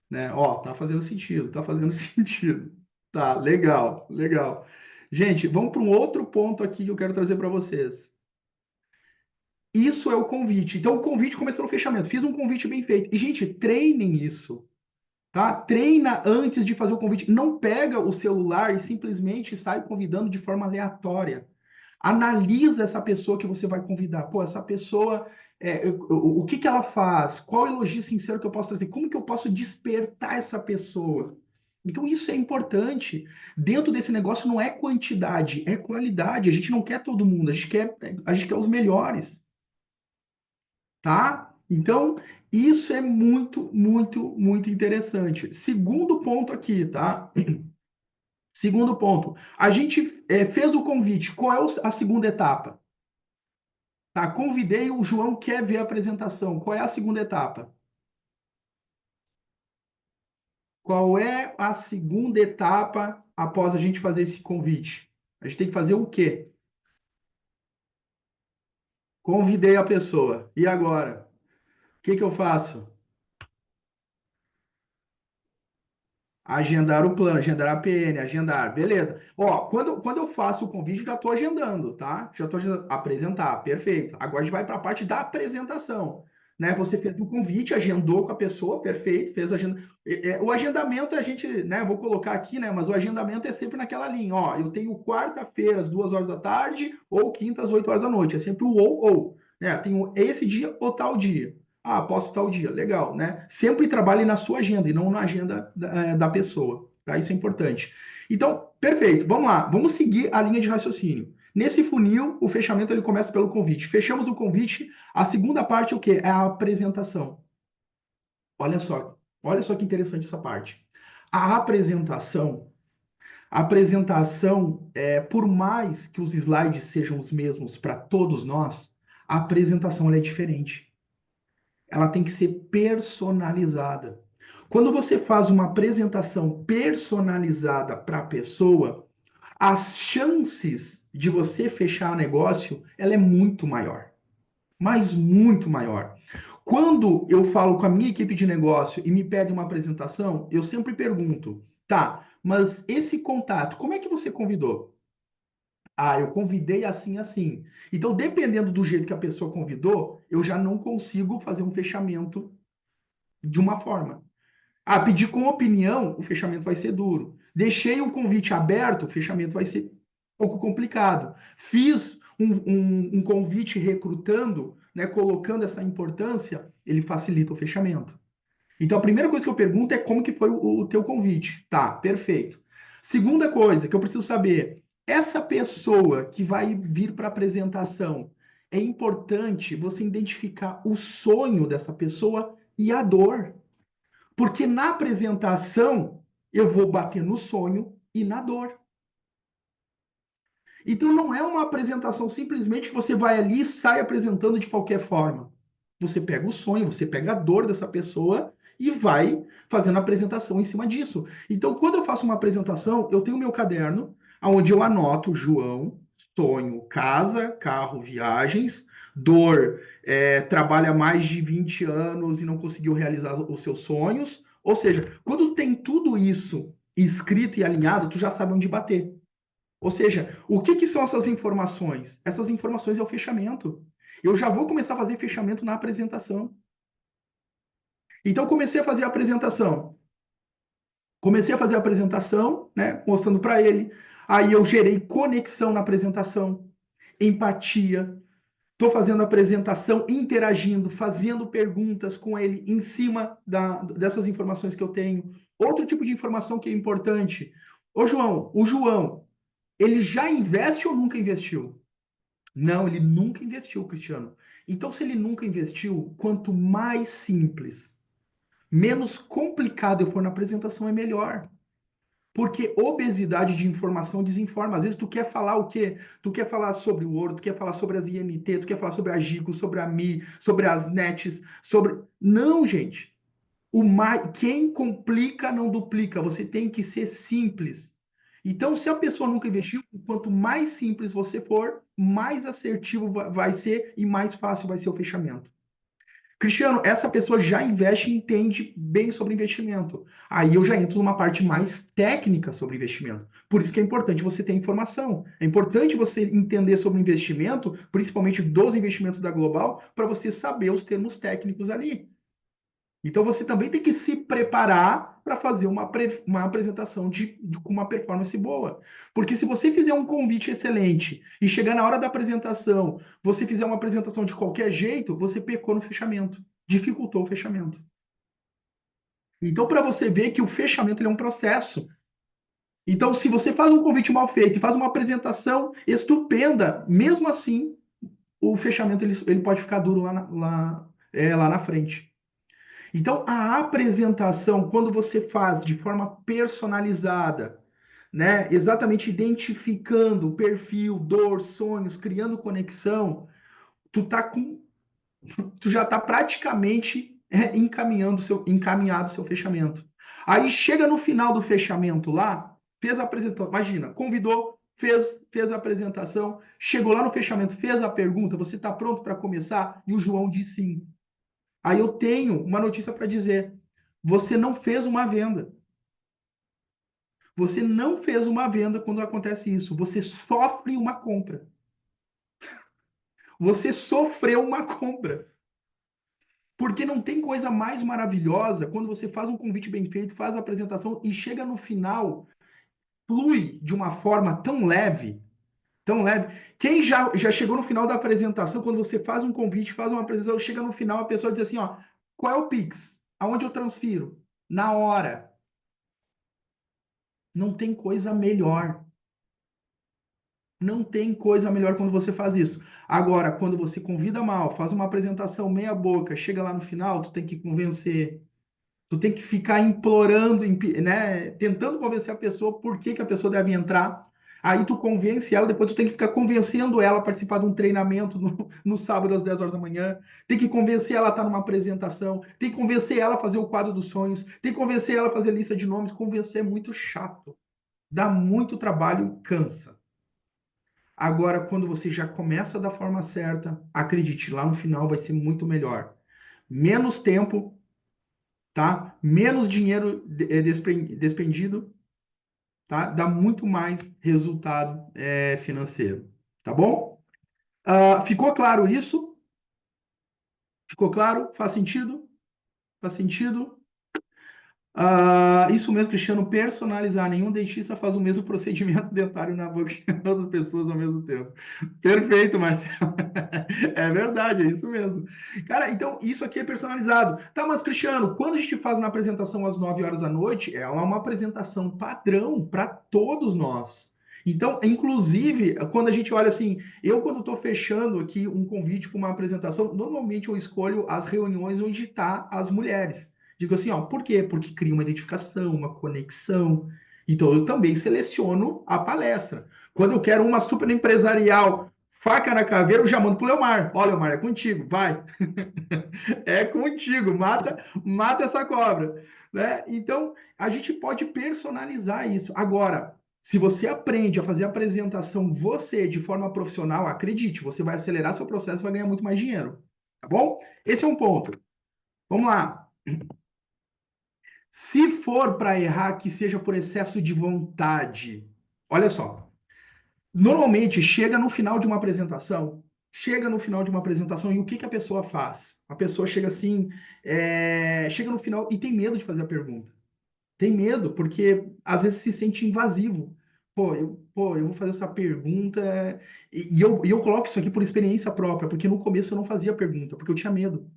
[SPEAKER 1] né? Ó, tá fazendo sentido, tá fazendo sentido. Tá, legal, legal. Gente, vamos para um outro ponto aqui que eu quero trazer para vocês. Isso é o convite. Então, o convite começou no fechamento. Fiz um convite bem feito. E, gente, treinem isso, tá? Treina antes de fazer o convite. Não pega o celular e simplesmente sai convidando de forma aleatória. Analisa essa pessoa que você vai convidar. Pô, essa pessoa, o que que ela faz? Qual elogio sincero que eu posso trazer? Como que eu posso despertar essa pessoa? Então, isso é importante. Dentro desse negócio não é quantidade, é qualidade. A gente não quer todo mundo, a gente quer os melhores, tá? Então, isso é muito, muito, muito interessante. Segundo ponto aqui, tá? Segundo ponto. A gente fez o convite. Qual é a segunda etapa? Tá, convidei, o João quer ver a apresentação. Qual é a segunda etapa? Qual é a segunda etapa após a gente fazer esse convite? A gente tem que fazer o quê? Convidei a pessoa. E agora? O que que eu faço? Agendar o plano, agendar a PN, agendar, beleza. Ó, quando eu faço o convite, já estou agendando, tá? Já estou agendando, apresentar, perfeito. Agora a gente vai para a parte da apresentação, né? Você fez o convite, agendou com a pessoa, perfeito, fez a agenda. O agendamento a gente, né? Vou colocar aqui, né? Mas o agendamento é sempre naquela linha, ó. Eu tenho quarta-feira às 2 horas da tarde ou quinta às 8 horas da noite. É sempre o ou, né? Tenho esse dia ou tal dia. Ah, posso tal dia, legal, né? Sempre trabalhe na sua agenda e não na agenda da pessoa, tá? Isso é importante. Então, perfeito, vamos lá, vamos seguir a linha de raciocínio. Nesse funil, o fechamento ele começa pelo convite. Fechamos o convite, a segunda parte é o quê? É a apresentação. Olha só que interessante essa parte. A apresentação, por mais que os slides sejam os mesmos para todos nós, a apresentação ela é diferente. Ela tem que ser personalizada. Quando você faz uma apresentação personalizada para a pessoa, as chances de você fechar o negócio, ela é muito maior, mas muito maior. Quando eu falo com a minha equipe de negócio e me pedem uma apresentação, eu sempre pergunto, tá, mas esse contato, como é que você convidou? Ah, eu convidei assim, assim. Então, dependendo do jeito que a pessoa convidou, eu já não consigo fazer um fechamento de uma forma. Ah, pedir com opinião, o fechamento vai ser duro. Deixei o convite aberto, o fechamento vai ser um pouco complicado. Fiz um convite recrutando, né, colocando essa importância, ele facilita o fechamento. Então, a primeira coisa que eu pergunto é como que foi o teu convite. Tá, perfeito. Segunda coisa que eu preciso saber, essa pessoa que vai vir para a apresentação, é importante você identificar o sonho dessa pessoa e a dor. Porque na apresentação eu vou bater no sonho e na dor. Então não é uma apresentação simplesmente que você vai ali e sai apresentando de qualquer forma. Você pega o sonho, você pega a dor dessa pessoa e vai fazendo a apresentação em cima disso. Então, quando eu faço uma apresentação, eu tenho meu caderno, onde eu anoto João, sonho, casa, carro, viagens, dor, trabalha mais de 20 anos e não conseguiu realizar os seus sonhos. Ou seja, quando tem tudo isso escrito e alinhado, tu já sabe onde bater. Ou seja, o que que são essas informações? Essas informações é o fechamento. Eu já vou começar a fazer fechamento na apresentação. Então, comecei a fazer a apresentação. Comecei a fazer a apresentação, né, mostrando para ele. Aí eu gerei conexão na apresentação, empatia. Estou fazendo a apresentação, interagindo, fazendo perguntas com ele em cima dessas informações que eu tenho. Outro tipo de informação que é importante. Ô, João, o João, ele já investe ou nunca investiu? Não, ele nunca investiu, Cristiano. Então, se ele nunca investiu, quanto mais simples, menos complicado eu for na apresentação, é melhor. Porque obesidade de informação desinforma. Às vezes tu quer falar o quê? Tu quer falar sobre o ouro, tu quer falar sobre as IMT, tu quer falar sobre a Gigo, sobre a Mi, sobre as NETs, sobre. Não, gente. Quem complica não duplica. Você tem que ser simples. Então, se a pessoa nunca investiu, quanto mais simples você for, mais assertivo vai ser e mais fácil vai ser o fechamento. Cristiano, essa pessoa já investe e entende bem sobre investimento. Aí eu já entro numa parte mais técnica sobre investimento. Por isso que é importante você ter informação. É importante você entender sobre investimento, principalmente dos investimentos da Global, para você saber os termos técnicos ali. Então você também tem que se preparar para fazer uma apresentação com uma performance boa. Porque se você fizer um convite excelente e chegar na hora da apresentação, você fizer uma apresentação de qualquer jeito, você pecou no fechamento, dificultou o fechamento. Então, para você ver que o fechamento ele é um processo. Então, se você faz um convite mal feito e faz uma apresentação estupenda, mesmo assim, o fechamento ele pode ficar duro lá na frente. Então, a apresentação, quando você faz de forma personalizada, né, exatamente identificando o perfil, dor, sonhos, criando conexão, tu já está praticamente encaminhado o seu fechamento. Aí chega no final do fechamento lá, fez a apresentação, imagina, convidou, fez a apresentação, chegou lá no fechamento, fez a pergunta, você está pronto para começar? E o João disse sim. Aí eu tenho uma notícia para dizer. Você não fez uma venda. Você não fez uma venda quando acontece isso. Você sofre uma compra. Você sofreu uma compra. Porque não tem coisa mais maravilhosa quando você faz um convite bem feito, faz a apresentação e chega no final, flui de uma forma tão leve, tão leve. Quem já chegou no final da apresentação, quando você faz um convite, faz uma apresentação, chega no final, a pessoa diz assim, ó, qual é o Pix? Aonde eu transfiro? Na hora. Não tem coisa melhor. Não tem coisa melhor quando você faz isso. Agora, quando você convida mal, faz uma apresentação meia boca, chega lá no final, tu tem que convencer, tu tem que ficar implorando, né, tentando convencer a pessoa por que que a pessoa deve entrar. Aí tu convence ela, depois tu tem que ficar convencendo ela a participar de um treinamento no sábado às 10 horas da manhã, tem que convencer ela a estar numa apresentação, tem que convencer ela a fazer o quadro dos sonhos, tem que convencer ela a fazer lista de nomes. Convencer é muito chato, dá muito trabalho, cansa. Agora, quando você já começa da forma certa, acredite, lá no final vai ser muito melhor. Menos tempo, tá? Menos dinheiro despendido, tá? Dá muito mais resultado financeiro, tá bom? Ficou claro isso? Ficou claro? Faz sentido? Faz sentido? Isso mesmo, Cristiano, personalizar. Nenhum dentista faz o mesmo procedimento dentário na boca de outras pessoas ao mesmo tempo. Perfeito, Marcelo. É verdade, é isso mesmo. Cara, então isso aqui é personalizado. Tá, mas Cristiano, quando a gente faz na apresentação às 9 horas da noite, ela é uma apresentação padrão para todos nós. Então, inclusive, quando a gente olha assim, eu quando estou fechando aqui um convite para uma apresentação, normalmente eu escolho as reuniões onde tá as mulheres. Digo assim, ó, por quê? Porque cria uma identificação, uma conexão. Então, eu também seleciono a palestra. Quando eu quero uma super empresarial, faca na caveira, eu já mando pro Leomar. Ó, Leomar, é contigo, vai. É contigo, mata essa cobra. Né? Então, a gente pode personalizar isso. Agora, se você aprende a fazer a apresentação você de forma profissional, acredite, você vai acelerar seu processo e vai ganhar muito mais dinheiro. Tá bom? Esse é um ponto. Vamos lá. Se for para errar, que seja por excesso de vontade. Olha só. Normalmente chega no final de uma apresentação, e o que que a pessoa faz? A pessoa chega assim, chega no final e tem medo de fazer a pergunta. Tem medo, porque às vezes se sente invasivo. Eu vou fazer essa pergunta. E eu coloco isso aqui por experiência própria, porque no começo eu não fazia pergunta, porque eu tinha medo.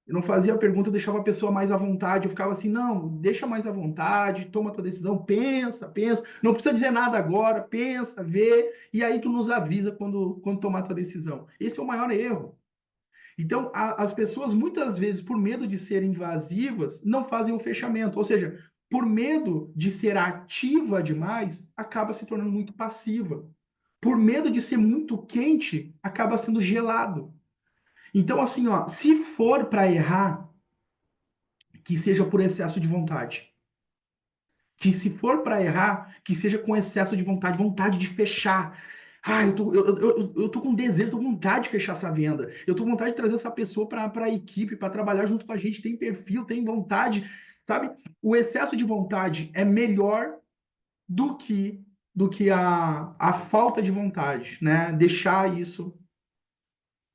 [SPEAKER 1] Eu não fazia a pergunta, eu deixava a pessoa mais à vontade. Eu ficava assim, não, deixa mais à vontade, toma a tua decisão, pensa. Não precisa dizer nada agora, pensa, vê, e aí tu nos avisa quando tomar a tua decisão. Esse é o maior erro. Então, as pessoas, muitas vezes, por medo de serem invasivas, não fazem o fechamento. Ou seja, por medo de ser ativa demais, acaba se tornando muito passiva. Por medo de ser muito quente, acaba sendo gelado. Então, assim, ó, se for para errar, que seja por excesso de vontade. Que se for para errar, que seja com excesso de vontade, vontade de fechar. Ah, eu tô com desejo, tô com vontade de fechar essa venda. Eu tô com vontade de trazer essa pessoa para a equipe, para trabalhar junto com a gente. Tem perfil, tem vontade, sabe? O excesso de vontade é melhor do que a falta de vontade, né? Deixar isso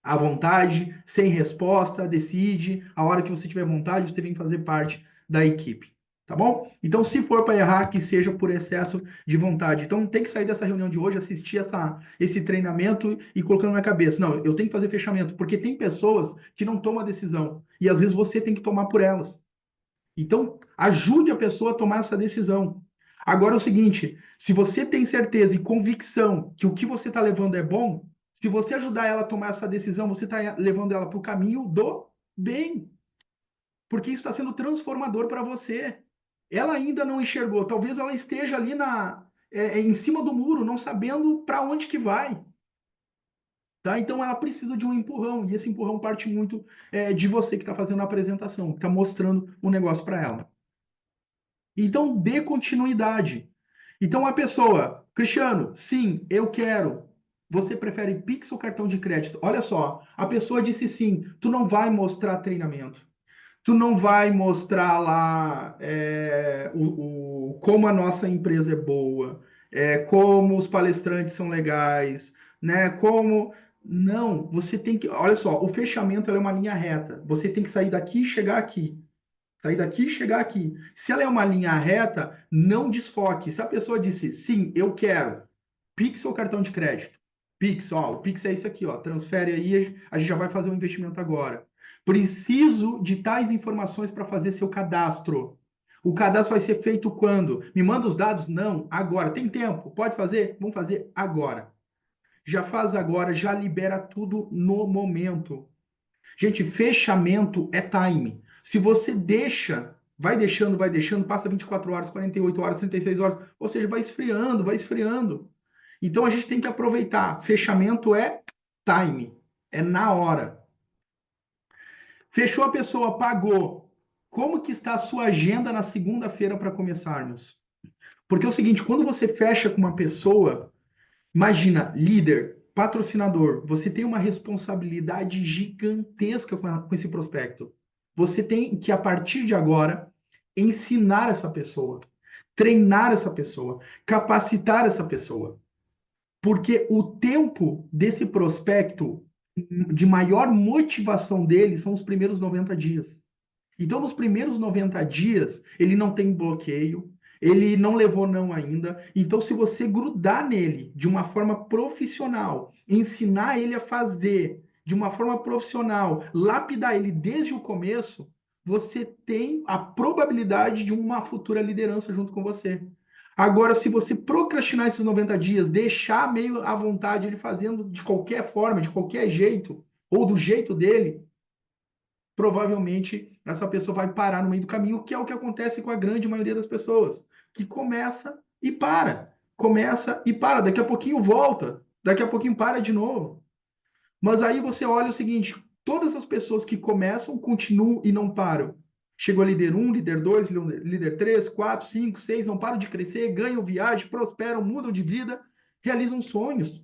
[SPEAKER 1] à vontade, sem resposta, decide. A hora que você tiver vontade, você vem fazer parte da equipe. Tá bom? Então, se for para errar, que seja por excesso de vontade. Então, tem que sair dessa reunião de hoje, assistir esse treinamento e colocando na cabeça: não, eu tenho que fazer fechamento, porque tem pessoas que não tomam a decisão. E às vezes você tem que tomar por elas. Então, ajude a pessoa a tomar essa decisão. Agora é o seguinte: se você tem certeza e convicção que o que você está levando é bom, se você ajudar ela a tomar essa decisão, você está levando ela para o caminho do bem, porque isso está sendo transformador para você. Ela ainda não enxergou, talvez ela esteja ali em cima do muro, não sabendo para onde que vai. Tá? Então ela precisa de um empurrão, e esse empurrão parte muito de você que está fazendo a apresentação, que está mostrando o negócio para ela. Então, dê continuidade. Então, a pessoa, Cristiano, sim, eu quero. Você prefere Pix ou cartão de crédito? Olha só, a pessoa disse sim, tu não vai mostrar treinamento. Tu não vai mostrar lá como a nossa empresa é boa, como os palestrantes são legais, né? Como. Não, você tem que. Olha só, o fechamento é uma linha reta. Você tem que sair daqui e chegar aqui. Sair daqui e chegar aqui. Se ela é uma linha reta, não desfoque. Se a pessoa disse, sim, eu quero, Pix ou cartão de crédito? Pix, ó, o Pix é isso aqui, ó, transfere aí, a gente já vai fazer o investimento agora. Preciso de tais informações para fazer seu cadastro. O cadastro vai ser feito quando? Me manda os dados? Não, agora. Tem tempo? Pode fazer? Vamos fazer agora. Já faz agora, já libera tudo no momento. Gente, fechamento é time. Se você deixa, vai deixando, passa 24 horas, 48 horas, 36 horas, ou seja, vai esfriando, vai esfriando. Então a gente tem que aproveitar. Fechamento é time, é na hora. Fechou a pessoa, pagou. Como que está a sua agenda na segunda-feira para começarmos? Porque é o seguinte, quando você fecha com uma pessoa, imagina, líder, patrocinador, você tem uma responsabilidade gigantesca com esse prospecto. Você tem que, a partir de agora, ensinar essa pessoa, treinar essa pessoa, capacitar essa pessoa. Porque o tempo desse prospecto, de maior motivação dele, são os primeiros 90 dias. Então, nos primeiros 90 dias, ele não tem bloqueio, ele não levou não ainda. Então, se você grudar nele de uma forma profissional, ensinar ele a fazer de uma forma profissional, lapidar ele desde o começo, você tem a probabilidade de uma futura liderança junto com você. Agora, se você procrastinar esses 90 dias, deixar meio à vontade ele fazendo de qualquer forma, de qualquer jeito, ou do jeito dele, provavelmente essa pessoa vai parar no meio do caminho, que é o que acontece com a grande maioria das pessoas, que começa e para, começa e para, daqui a pouquinho volta, daqui a pouquinho para de novo. Mas aí você olha o seguinte, todas as pessoas que começam, continuam e não param. Chegou a líder 1, líder 2, líder 3, 4, 5, 6, não param de crescer, ganham viagem, prosperam, mudam de vida, realizam sonhos.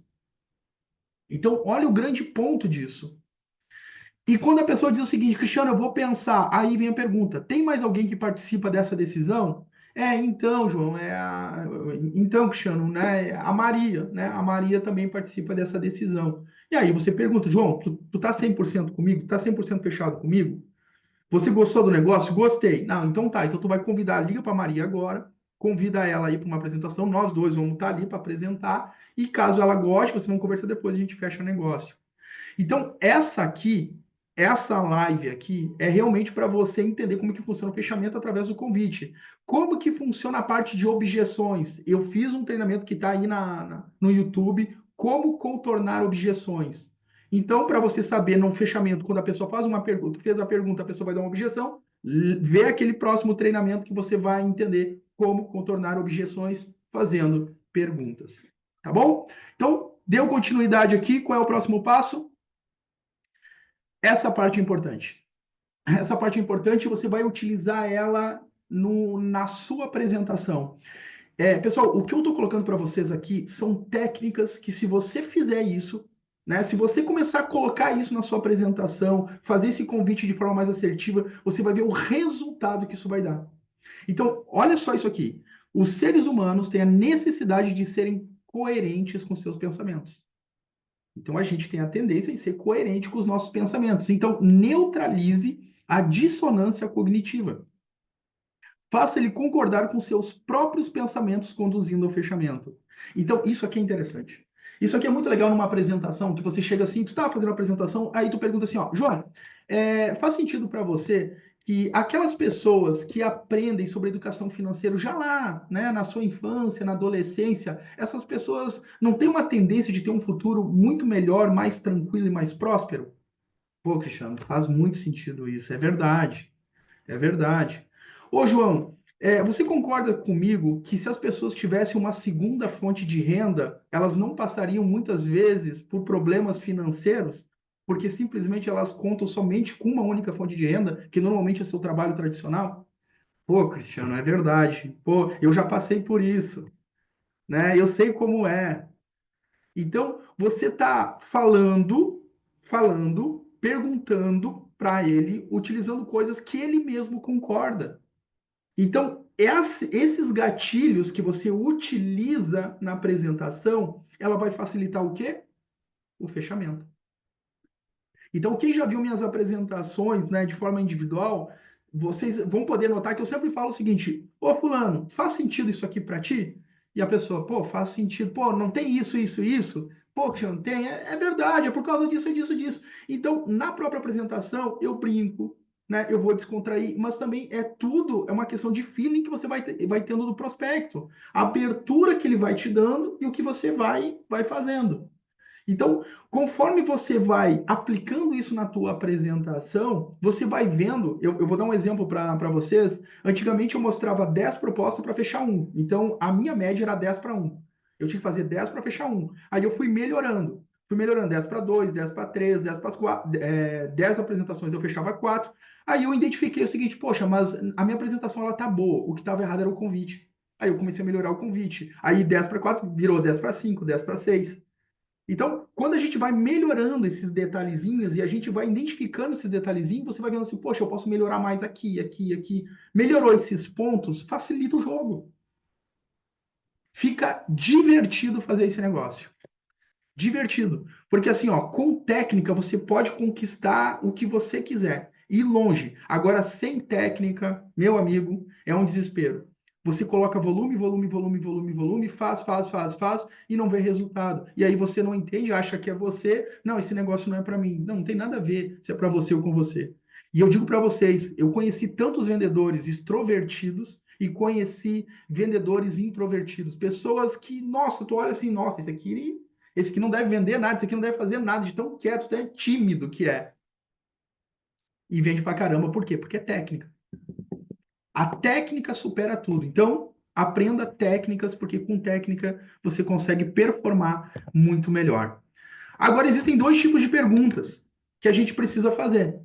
[SPEAKER 1] Então, olha o grande ponto disso. E quando a pessoa diz o seguinte, Cristiano, eu vou pensar, aí vem a pergunta: tem mais alguém que participa dessa decisão? Então, João, então, Cristiano, né? A Maria, né? A Maria também participa dessa decisão. E aí você pergunta, João, tu tá 100% comigo? Tu tá 100% fechado comigo? Você gostou do negócio? Gostei. Não, então tá. Então tu vai convidar, liga para Maria agora, convida ela aí para uma apresentação. Nós dois vamos estar ali para apresentar. E caso ela goste, vocês vão conversar depois, a gente fecha o negócio. Então, essa live aqui é realmente para você entender como que funciona o fechamento através do convite. Como que funciona a parte de objeções? Eu fiz um treinamento que está aí no YouTube, como contornar objeções. Então, para você saber no fechamento, quando a pessoa faz uma pergunta, fez a pergunta, a pessoa vai dar uma objeção, vê aquele próximo treinamento que você vai entender como contornar objeções fazendo perguntas. Tá bom? Então, deu continuidade aqui. Qual é o próximo passo? Essa parte é importante. Essa parte é importante, você vai utilizar ela na sua apresentação. Pessoal, o que eu estou colocando para vocês aqui são técnicas que, se você fizer isso, né, se você começar a colocar isso na sua apresentação, fazer esse convite de forma mais assertiva, você vai ver o resultado que isso vai dar. Então, olha só isso aqui. Os seres humanos têm a necessidade de serem coerentes com seus pensamentos. Então, a gente tem a tendência de ser coerente com os nossos pensamentos. Então, neutralize a dissonância cognitiva. Faça ele concordar com seus próprios pensamentos, conduzindo ao fechamento. Então, isso aqui é interessante. Isso aqui é muito legal numa apresentação, que você chega assim, tu tá fazendo uma apresentação, aí tu pergunta assim, ó, João, faz sentido para você que aquelas pessoas que aprendem sobre educação financeira já lá, né, na sua infância, na adolescência, essas pessoas não têm uma tendência de ter um futuro muito melhor, mais tranquilo e mais próspero? Pô, Cristiano, faz muito sentido isso, é verdade. É verdade. Ô, João, você concorda comigo que, se as pessoas tivessem uma segunda fonte de renda, elas não passariam muitas vezes por problemas financeiros, porque simplesmente elas contam somente com uma única fonte de renda, que normalmente é seu trabalho tradicional? Pô, Cristiano, é verdade. Pô, eu já passei por isso, né? Eu sei como é. Então, você está perguntando para ele, utilizando coisas que ele mesmo concorda. Então, esses gatilhos que você utiliza na apresentação, ela vai facilitar o quê? O fechamento. Então, quem já viu minhas apresentações, né, de forma individual, vocês vão poder notar que eu sempre falo o seguinte: ô fulano, faz sentido isso aqui para ti? E a pessoa, pô, faz sentido. Pô, não tem isso, isso, isso? Pô, que não tem? É verdade, é por causa disso, disso, disso. Então, na própria apresentação, eu brinco, né? Eu vou descontrair, mas também é uma questão de feeling que você vai tendo do prospecto. A abertura que ele vai te dando e o que você vai fazendo. Então, conforme você vai aplicando isso na tua apresentação, você vai vendo. Eu vou dar um exemplo para vocês. Antigamente eu mostrava 10 propostas para fechar um. Então, a minha média era 10 para um. Eu tinha que fazer 10 para fechar um. Aí eu fui melhorando. Fui melhorando 10 para 2, 10 para 3, 10 para 4, 10 apresentações eu fechava 4. Aí eu identifiquei o seguinte: poxa, mas a minha apresentação ela tá boa. O que estava errado era o convite. Aí eu comecei a melhorar o convite. Aí 10 para 4 virou 10 para 5, 10 para 6. Então, quando a gente vai melhorando esses detalhezinhos e a gente vai identificando esses detalhezinhos, você vai vendo assim, poxa, eu posso melhorar mais aqui, aqui, aqui. Melhorou esses pontos, facilita o jogo. Fica divertido fazer esse negócio. Divertido. Porque assim, ó, com técnica você pode conquistar o que você quiser. Ir longe. Agora, sem técnica, meu amigo, é um desespero. Você coloca volume, volume, volume, volume, volume, faz e não vê resultado. E aí você não entende, acha que é você. Não, esse negócio não é para mim. Não, não tem nada a ver se é para você ou com você. E eu digo para vocês, eu conheci tantos vendedores extrovertidos e conheci vendedores introvertidos, pessoas que, nossa, tu olha assim, nossa, esse aqui não deve vender nada, esse aqui não deve fazer nada, de tão quieto, tão tímido que é. E vende pra caramba, por quê? Porque é técnica. A técnica supera tudo. Então, aprenda técnicas, porque com técnica você consegue performar muito melhor. Agora, existem dois tipos de perguntas que a gente precisa fazer.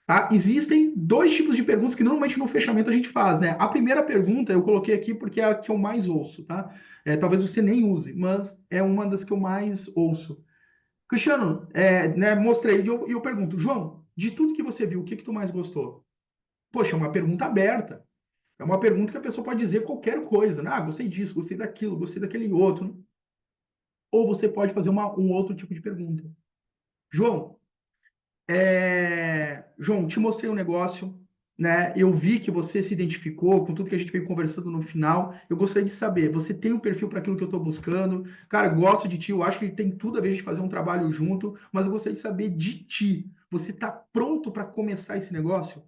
[SPEAKER 1] Tá? Existem dois tipos de perguntas que normalmente no fechamento a gente faz, né? A primeira pergunta eu coloquei aqui porque é a que eu mais ouço, tá? Talvez você nem use, mas é uma das que eu mais ouço. Cristiano, né, mostrei e eu pergunto, João, de tudo que você viu, o que que tu mais gostou? Poxa, é uma pergunta aberta. É uma pergunta que a pessoa pode dizer qualquer coisa, né? Ah, gostei disso, gostei daquilo, gostei daquele outro. Ou você pode fazer um outro tipo de pergunta. João, João, te mostrei um negócio, né? Eu vi que você se identificou com tudo que a gente veio conversando no final. Eu gostaria de saber, você tem um perfil para aquilo que eu estou buscando? Cara, gosto de ti, eu acho que tem tudo a ver de fazer um trabalho junto, mas eu gostaria de saber de ti. Você está pronto para começar esse negócio?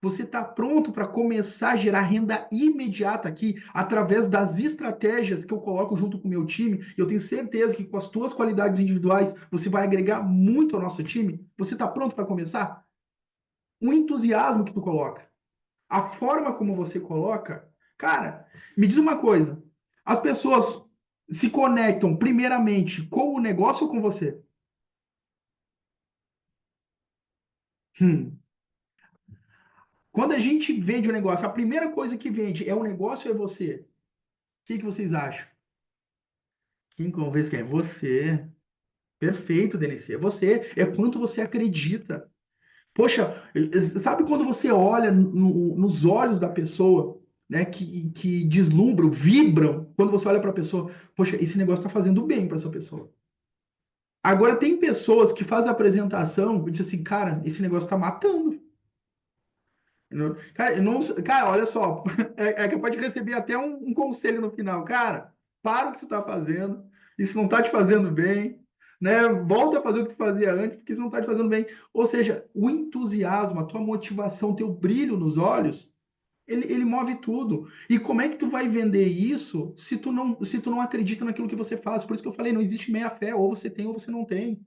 [SPEAKER 1] Você está pronto para começar a gerar renda imediata aqui através das estratégias que eu coloco junto com o meu time? Eu tenho certeza que com as tuas qualidades individuais você vai agregar muito ao nosso time. Você está pronto para começar? O entusiasmo que tu coloca, a forma como você coloca, cara, me diz uma coisa: as pessoas se conectam primeiramente com o negócio ou com você? Hum. Quando a gente vende o negócio, a primeira coisa que vende é o negócio ou é você? que vocês acham? Quem convence quem? É você. Perfeito, Denise. É você. É quanto você acredita. Poxa, sabe quando você olha nos olhos da pessoa, né, que deslumbram, vibram, quando você olha para a pessoa, poxa, esse negócio está fazendo bem para essa pessoa. Agora, tem pessoas que fazem a apresentação e dizem assim, cara, esse negócio está matando. Cara, eu não, cara, olha só, é capaz de receber até um conselho no final. Cara, para o que você está fazendo, isso não está te fazendo bem, né? Volta a fazer o que tu fazia antes, porque isso não está te fazendo bem. Ou seja, o entusiasmo, a tua motivação, teu brilho nos olhos, ele move tudo. E como é que tu vai vender isso se tu não acredita naquilo que você faz? Por isso que eu falei, não existe meia fé, ou você tem ou você não tem.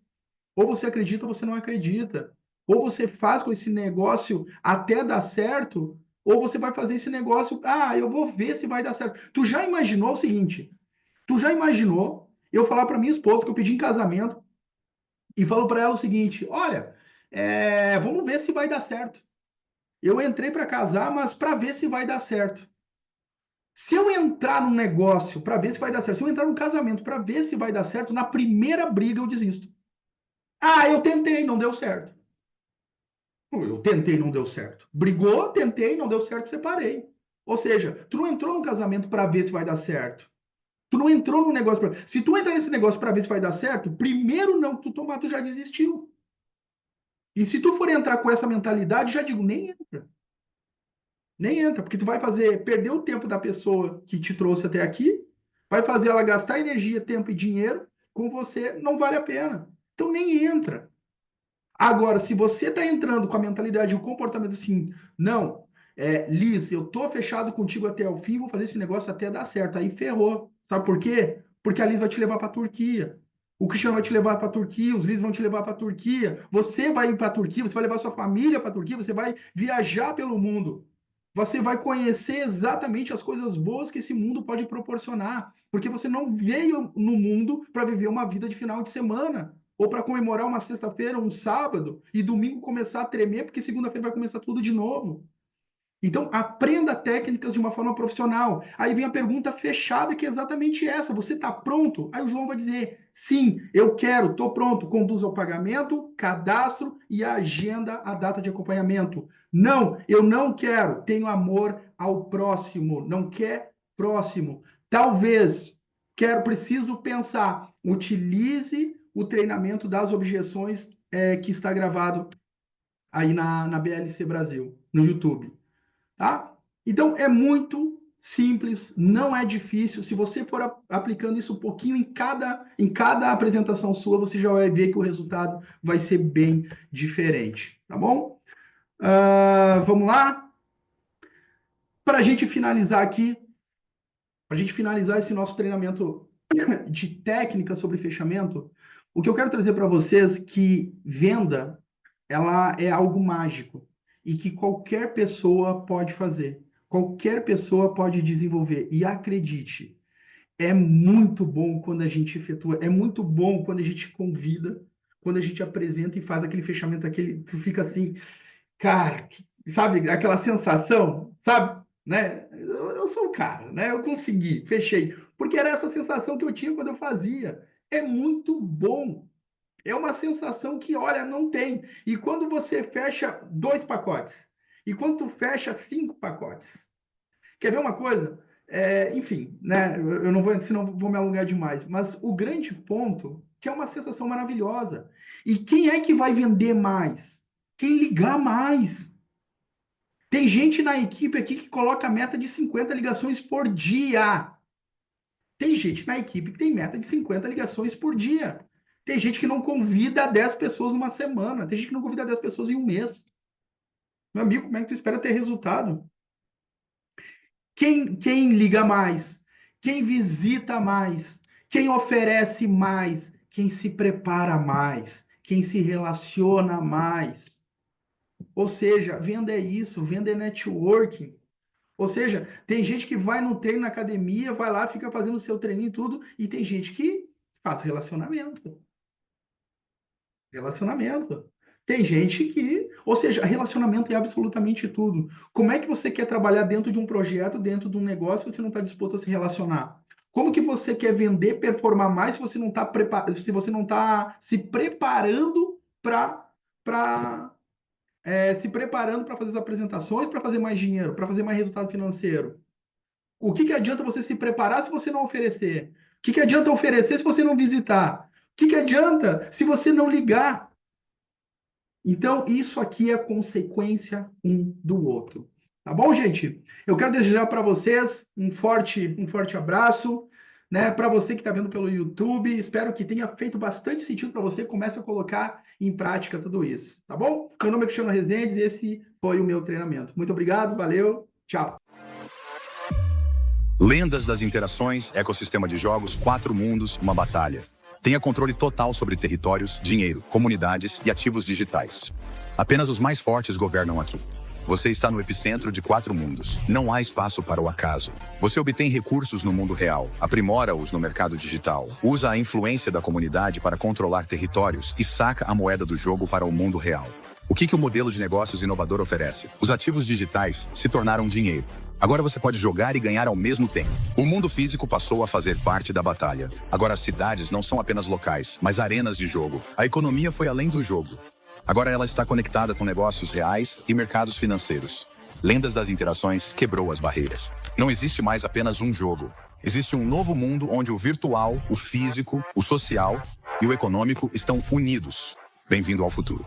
[SPEAKER 1] Ou você acredita ou você não acredita. Ou você faz com esse negócio até dar certo, ou você vai fazer esse negócio, eu vou ver se vai dar certo. Tu já imaginou o seguinte? Tu já imaginou eu falar para minha esposa que eu pedi em casamento e falo para ela o seguinte: olha, vamos ver se vai dar certo. Eu entrei para casar, mas para ver se vai dar certo. Se eu entrar num negócio para ver se vai dar certo, se eu entrar num casamento para ver se vai dar certo, na primeira briga eu desisto. Eu tentei, não deu certo. Eu tentei, não deu certo. Brigou, tentei, não deu certo, separei. Ou seja, tu não entrou no casamento para ver se vai dar certo. Tu não entrou no negócio para. Se tu entrar nesse negócio para ver se vai dar certo, primeiro não que tu tomar, tu já desistiu. E se tu for entrar com essa mentalidade, já digo, nem entra. Nem entra, porque tu vai fazer perder o tempo da pessoa que te trouxe até aqui, vai fazer ela gastar energia, tempo e dinheiro com você, não vale a pena. Então nem entra. Agora, se você está entrando com a mentalidade e o comportamento assim, não, Liz, eu tô fechado contigo até o fim, vou fazer esse negócio até dar certo. Aí ferrou. Sabe por quê? Porque a Liz vai te levar para a Turquia. O Cristiano vai te levar para a Turquia, os Liz vão te levar para a Turquia. Você vai ir para a Turquia, você vai levar sua família para a Turquia, você vai viajar pelo mundo. Você vai conhecer exatamente as coisas boas que esse mundo pode proporcionar, porque você não veio no mundo para viver uma vida de final de semana ou para comemorar uma sexta-feira, um sábado, e domingo começar a tremer, porque segunda-feira vai começar tudo de novo. Então, aprenda técnicas de uma forma profissional. Aí vem a pergunta fechada, que é exatamente essa: você está pronto? Aí o João vai dizer: sim, eu quero, estou pronto. Conduz ao pagamento, cadastro e agenda a data de acompanhamento. Não, eu não quero, tenho amor ao próximo, não quer próximo. Talvez, preciso pensar, utilize o treinamento das objeções que está gravado aí na BLC Brasil, no YouTube. Tá? Então é muito simples, não é difícil. Se você for aplicando isso um pouquinho em cada apresentação sua, você já vai ver que o resultado vai ser bem diferente, tá bom? Vamos lá? Para a gente finalizar aqui, para a gente finalizar esse nosso treinamento de técnica sobre fechamento, o que eu quero trazer para vocês é que venda ela é algo mágico e que qualquer pessoa pode fazer, qualquer pessoa pode desenvolver. E acredite, é muito bom quando a gente efetua, é muito bom quando a gente convida, quando a gente apresenta e faz aquele fechamento, aquele, tu fica assim, cara, sabe, aquela sensação, sabe, né? Eu sou o cara, né? Eu consegui, fechei, porque era essa sensação que eu tinha quando eu fazia. É muito bom. É uma sensação que, olha, não tem. E quando você fecha 2 pacotes, e quando tu fecha 5 pacotes, quer ver uma coisa? Enfim, né? Eu não vou, senão vou me alongar demais. Mas o grande ponto, que é uma sensação maravilhosa. E quem é que vai vender mais? Quem ligar mais. Tem gente na equipe aqui que coloca a meta de 50 ligações por dia. Tem gente na equipe que tem meta de 50 ligações por dia. Tem gente que não convida 10 pessoas numa semana. Tem gente que não convida 10 pessoas em um mês. Meu amigo, como é que tu espera ter resultado? Quem liga mais? Quem visita mais? Quem oferece mais? Quem se prepara mais? Quem se relaciona mais? Ou seja, venda é isso, venda é networking. Ou seja, tem gente que vai no treino na academia, vai lá, fica fazendo o seu treininho e tudo, e tem gente que faz relacionamento. Relacionamento. Tem gente que, ou seja, relacionamento é absolutamente tudo. Como é que você quer trabalhar dentro de um projeto, dentro de um negócio, se você não está disposto a se relacionar? Como que você quer vender, performar mais se você não está se você não está se preparando para se preparando para fazer as apresentações, para fazer mais dinheiro, para fazer mais resultado financeiro? O que que adianta você se preparar se você não oferecer? O que que adianta oferecer se você não visitar? O que que adianta se você não ligar? Então, isso aqui é consequência um do outro. Tá bom, gente? Eu quero desejar para vocês um forte abraço, né? Para você que está vendo pelo YouTube, espero que tenha feito bastante sentido para você. Comece a colocar em prática tudo isso, tá bom? Meu nome é Cristiano Rezendes e esse foi o meu treinamento. Muito obrigado, valeu, tchau.
[SPEAKER 2] Lendas das Interações, ecossistema de jogos, 4 mundos, uma batalha. Tenha controle total sobre territórios, dinheiro, comunidades e ativos digitais. Apenas os mais fortes governam aqui. Você está no epicentro de 4 mundos. Não há espaço para o acaso. Você obtém recursos no mundo real, aprimora-os no mercado digital, usa a influência da comunidade para controlar territórios e saca a moeda do jogo para o mundo real. O que o modelo de negócios inovador oferece? Os ativos digitais se tornaram dinheiro. Agora você pode jogar e ganhar ao mesmo tempo. O mundo físico passou a fazer parte da batalha. Agora as cidades não são apenas locais, mas arenas de jogo. A economia foi além do jogo. Agora ela está conectada com negócios reais e mercados financeiros. Lendas das Interações quebrou as barreiras. Não existe mais apenas um jogo. Existe um novo mundo onde o virtual, o físico, o social e o econômico estão unidos. Bem-vindo ao futuro.